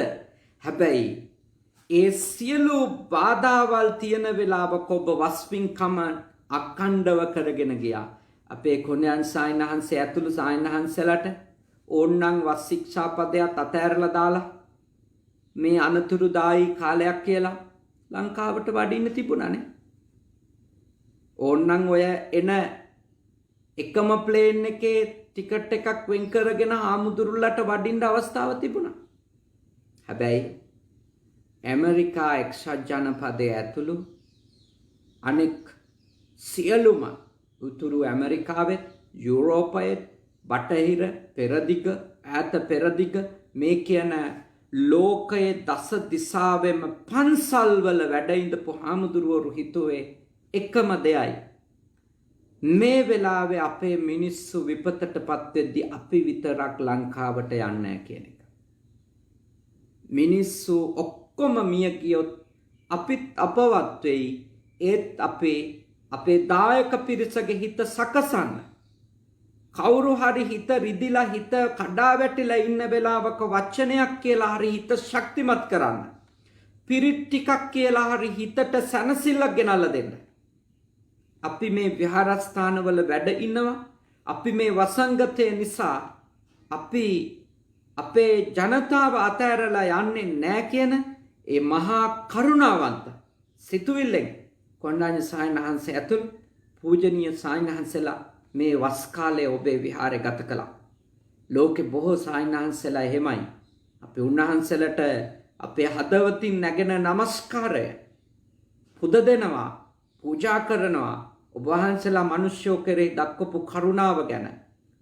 හැබැයි ඒ සියලු බාධාවල් තියෙන වෙලාවක ඔබ වස් පින්කම අඛණ්ඩව කරගෙන ගියා. අපේ කොණ්‍යයන් සායනහන්සේ ඇතුළු සායනහන්සලට ඕන්නම් වස් ශික්ෂාපදයක් අතෑරලා දාලා මේ අනතුරුදායී කාලයක් කියලා ලංකාවට වඩින්න තිබුණානේ. ඕන්නම් ඔය එන එකම ප්ලේන් එකේ ටිකට් එකක් වෙන් කරගෙන ආමුදුරුල්ලට වඩින්න අවස්ථාව තිබුණා. හැබැයි ඇමරිකා එක්සත් ජනපදයේ ඇතුළු අනෙක් සියලුම උතුරු ඇමරිකාවෙත් යුරෝපයේ බටහිර පෙරදිග ඈත පෙරදිග මේ කියන ලෝකයේ දස දිසාවෙම පන්සල්වල වැඩ ඉඳපු හාමුදුරුවරු හිතුවේ එකම දෙයයි. මේ වෙලාවේ අපේ මිනිස්සු විපතටපත් වෙද්දී අපි විතරක් ලංකාවට යන්නේ නැහැ කියන එක. මිනිස්සු ඔක්කොම මිය ගියොත් අපිත් අපවත් වෙයි. ඒත් අපේ දායක පිරිසගේ හිත සකසන්න. කවුරු හරි හිත රිදිලා හිත කඩා වැටිලා ඉන්න වෙලාවක වචනයක් කියලා හරි හිත ශක්තිමත් කරන්න. පිරිත් ටිකක් කියලා හරි හිතට සැනසෙල්ලක් ගෙනල්ලා දෙන්න. අපි මේ විහාරස්ථානවල වැඩ ඉන්නවා. අපි මේ වසංගතය නිසා අපි අපේ ජනතාව අතෑරලා යන්නේ නැහැ කියන ඒ මහා කරුණාවන්ත සිතුවිල්ලෙන් කොණ්ඩඤ්ඤ සායනහන්සේ ඇතුළු පූජනීය සායනහන්සලා මේ වස් කාලයේ ඔබේ විහාරේ ගත කළා. ලෝකේ බොහෝ සායනහන්සලා එහෙමයි. අපි උන්වහන්සේලට අපේ හදවතින් නැගෙන নমස්කාරය පුද දෙනවා, පූජා කරනවා. ඔබ වහන්සේලා මිනිස්සු කෙරෙහි දක්වපු කරුණාව ගැන,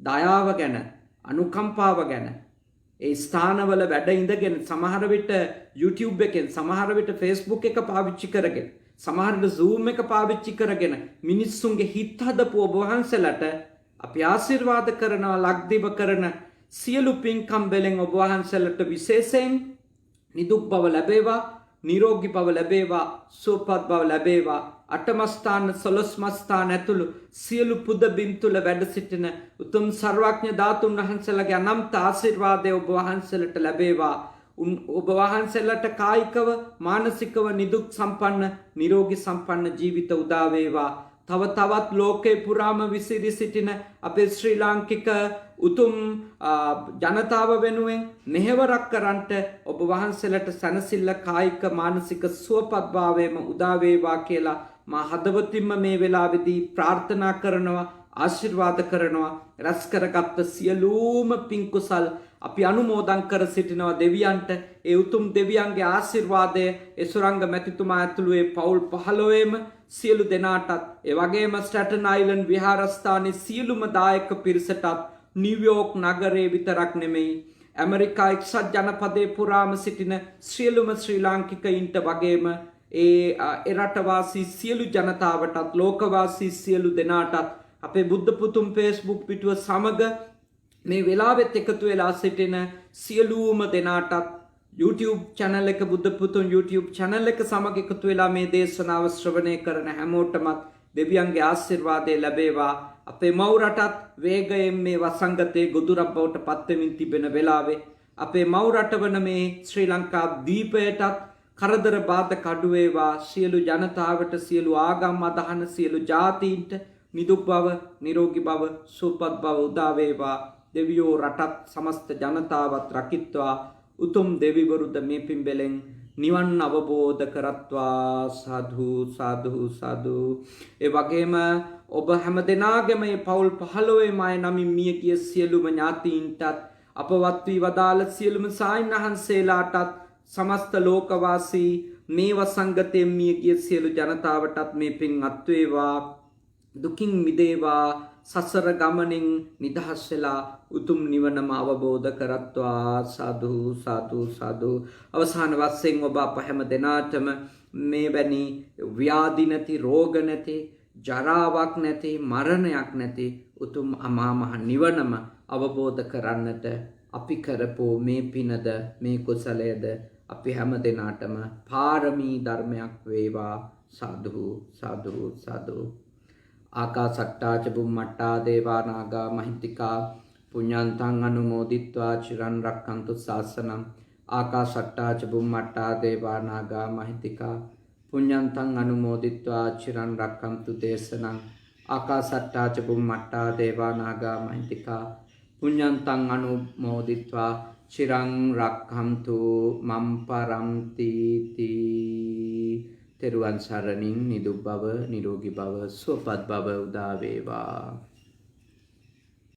දයාව ගැන, අනුකම්පාව ගැන ඒ ස්ථානවල වැඩ ඉඳගෙන සමහර විට YouTube එකෙන්, සමහර විට Facebook එක පාවිච්චි කරගෙන, සමහර විට Zoom එක පාවිච්චි කරගෙන මිනිස්සුන්ගේ හිත හදපු ඔබ වහන්සේලාට අපි ආශිර්වාද කරනවා. ලක්දිව කරන සියලු පින්කම් වලින් ඔබ වහන්සේලාට විශේෂයෙන් නිදුක් බව ලැබේවා, නිරෝගී බව ලැබේවා, සුවපත් බව ලැබේවා. අටමස්ථාන 12 මස්ථාන ඇතුළු සියලු පුද බිම් තුල වැඩ සිටින උතුම් සර්වඥ ධාතුන් වහන්සේලාගේ අනන්ත ආශිර්වාදය ඔබ වහන්සේලාට ලැබේවා. ඔබ වහන්සේලාට කායිකව, මානසිකව නිදුක් සම්පන්න, නිරෝගී සම්පන්න ජීවිත උදා වේවා. තව තවත් ලෝකේ පුරාම විසිරී සිටින අපේ ශ්‍රී ලාංකික උතුම් ජනතාව වෙනුවෙන් මෙහෙවරක් කරන්නට ඔබ වහන්සේලාට සනසිල්ල, කායික, මානසික සුවපත්භාවයම උදා වේවා කියලා මා හදවතින්ම මේ වෙලාවේදී ප්‍රාර්ථනා කරනවා, ආශිර්වාද කරනවා. රැස් කරගත් සියලුම පින් කුසල් අපි අනුමෝදන් කර සිටිනවා දෙවියන්ට. ඒ උතුම් දෙවියන්ගේ ආශිර්වාදය එසුරංග මැතිතුමා ඇතුළු ඒ පවුල් 15ෙම සියලු දෙනාටත්, ඒ වගේම ස්ටැටන් අයිලන්ඩ් විහාරස්ථානයේ සියලුම දායක පිරිසටත්, නිව්යෝක් නගරයේ විතරක් නෙමෙයි ඇමරිකා එක්සත් ජනපදයේ පුරාම සිටින සියලුම ශ්‍රී ලාංකිකයින්ට වගේම ඒ රටවාසී සියලු ජනතාවටත්, ලෝකවාසී සියලු දෙනාටත් අපේ බුද්ධ පුතුම් Facebook පිටුව සමග මේ වෙලාවෙත් එකතු වෙලා සිටින සියලුම දෙනාටත්, YouTube channel එක, බුද්ධ පුතුම් YouTube channel එක සමග එකතු වෙලා මේ දේශනාව ශ්‍රවණය කරන හැමෝටමත් දෙවියන්ගේ ආශිර්වාදය ලැබේවා. අපේ මව් රටත් වේගයෙන් මේ වසංගතයේ ගොදුරක් බවට පත්වෙමින් තිබෙන වෙලාවේ අපේ මව් රට වන මේ ශ්‍රී ලංකා දීපයටත් කරදර බාධක අඩු වේවා. සියලු ජනතාවට, සියලු ආගම් අදහන සියලු ජාතීන්ට නිදුක් බව, නිරෝගී බව, සුවපත් බව උදා වේවා. දෙවියෝ රටත් සමස්ත ජනතාවත් රකිත්වා. උතුම් දෙවිවරුද මේ පින්බලෙන් නිවන් අවබෝධ කරත්වා. සාදු සාදු සාදු. ඒ වගේම ඔබ හැම දෙනාගේම මේ පවුල් 15 අය නමින් මිය ගිය සියලුම ඥාතීන්ටත්, අපවත් වී වදාළ සියලුම සායනහන්සේලාටත්, සමස්ත ලෝකවාසී මේ වසංගතයෙන් මිය ගිය සියලු ජනතාවටත් මේ පින් අත් වේවා. දුකින් මිදේවා. සසර ගමනින් නිදහස් වෙලා උතුම් නිවනම අවබෝධ කරත්වා. සාදු සාදු සාදු. අවසාන වශයෙන් ඔබ අප හැම දෙනාටම මේ වැනි ව්‍යාධි නැති, රෝග නැති, ජරාවක් නැති, මරණයක් නැති උතුම් අමා මහ නිවනම අවබෝධ කරන්නට අපි කරපෝ මේ පිනද, මේ කුසලයද අපි හැම දෙනාටම පාරමී ධර්මයක් වේවා. සාදු සාදු සාදු. ආකාසට්ටා ච බුම්මට්ටා දේවා නාග මහිත්‍තිකා පුඤ්ඤන්තං අනුමෝදිත්වා චිරන් රක්ඛන්තු ශාසනං. ආකාසට්ටා ච බුම්මට්ටා දේවා නාග මහිත්‍තිකා පුඤ්ඤන්තං අනුමෝදිත්වා චිරන් රක්ඛන්තු දේශනං. ආකාසට්ටා ච බුම්මට්ටා දේවා නාග මහිත්‍තිකා පුඤ්ඤන්තං අනුමෝදිත්වා චිරං රක්ඛන්තු මම් පරන්ති තී. තෙරුවන් සරණින් නිදුක් බව, නිරෝගී බව, සුවපත් බව උදා වේවා.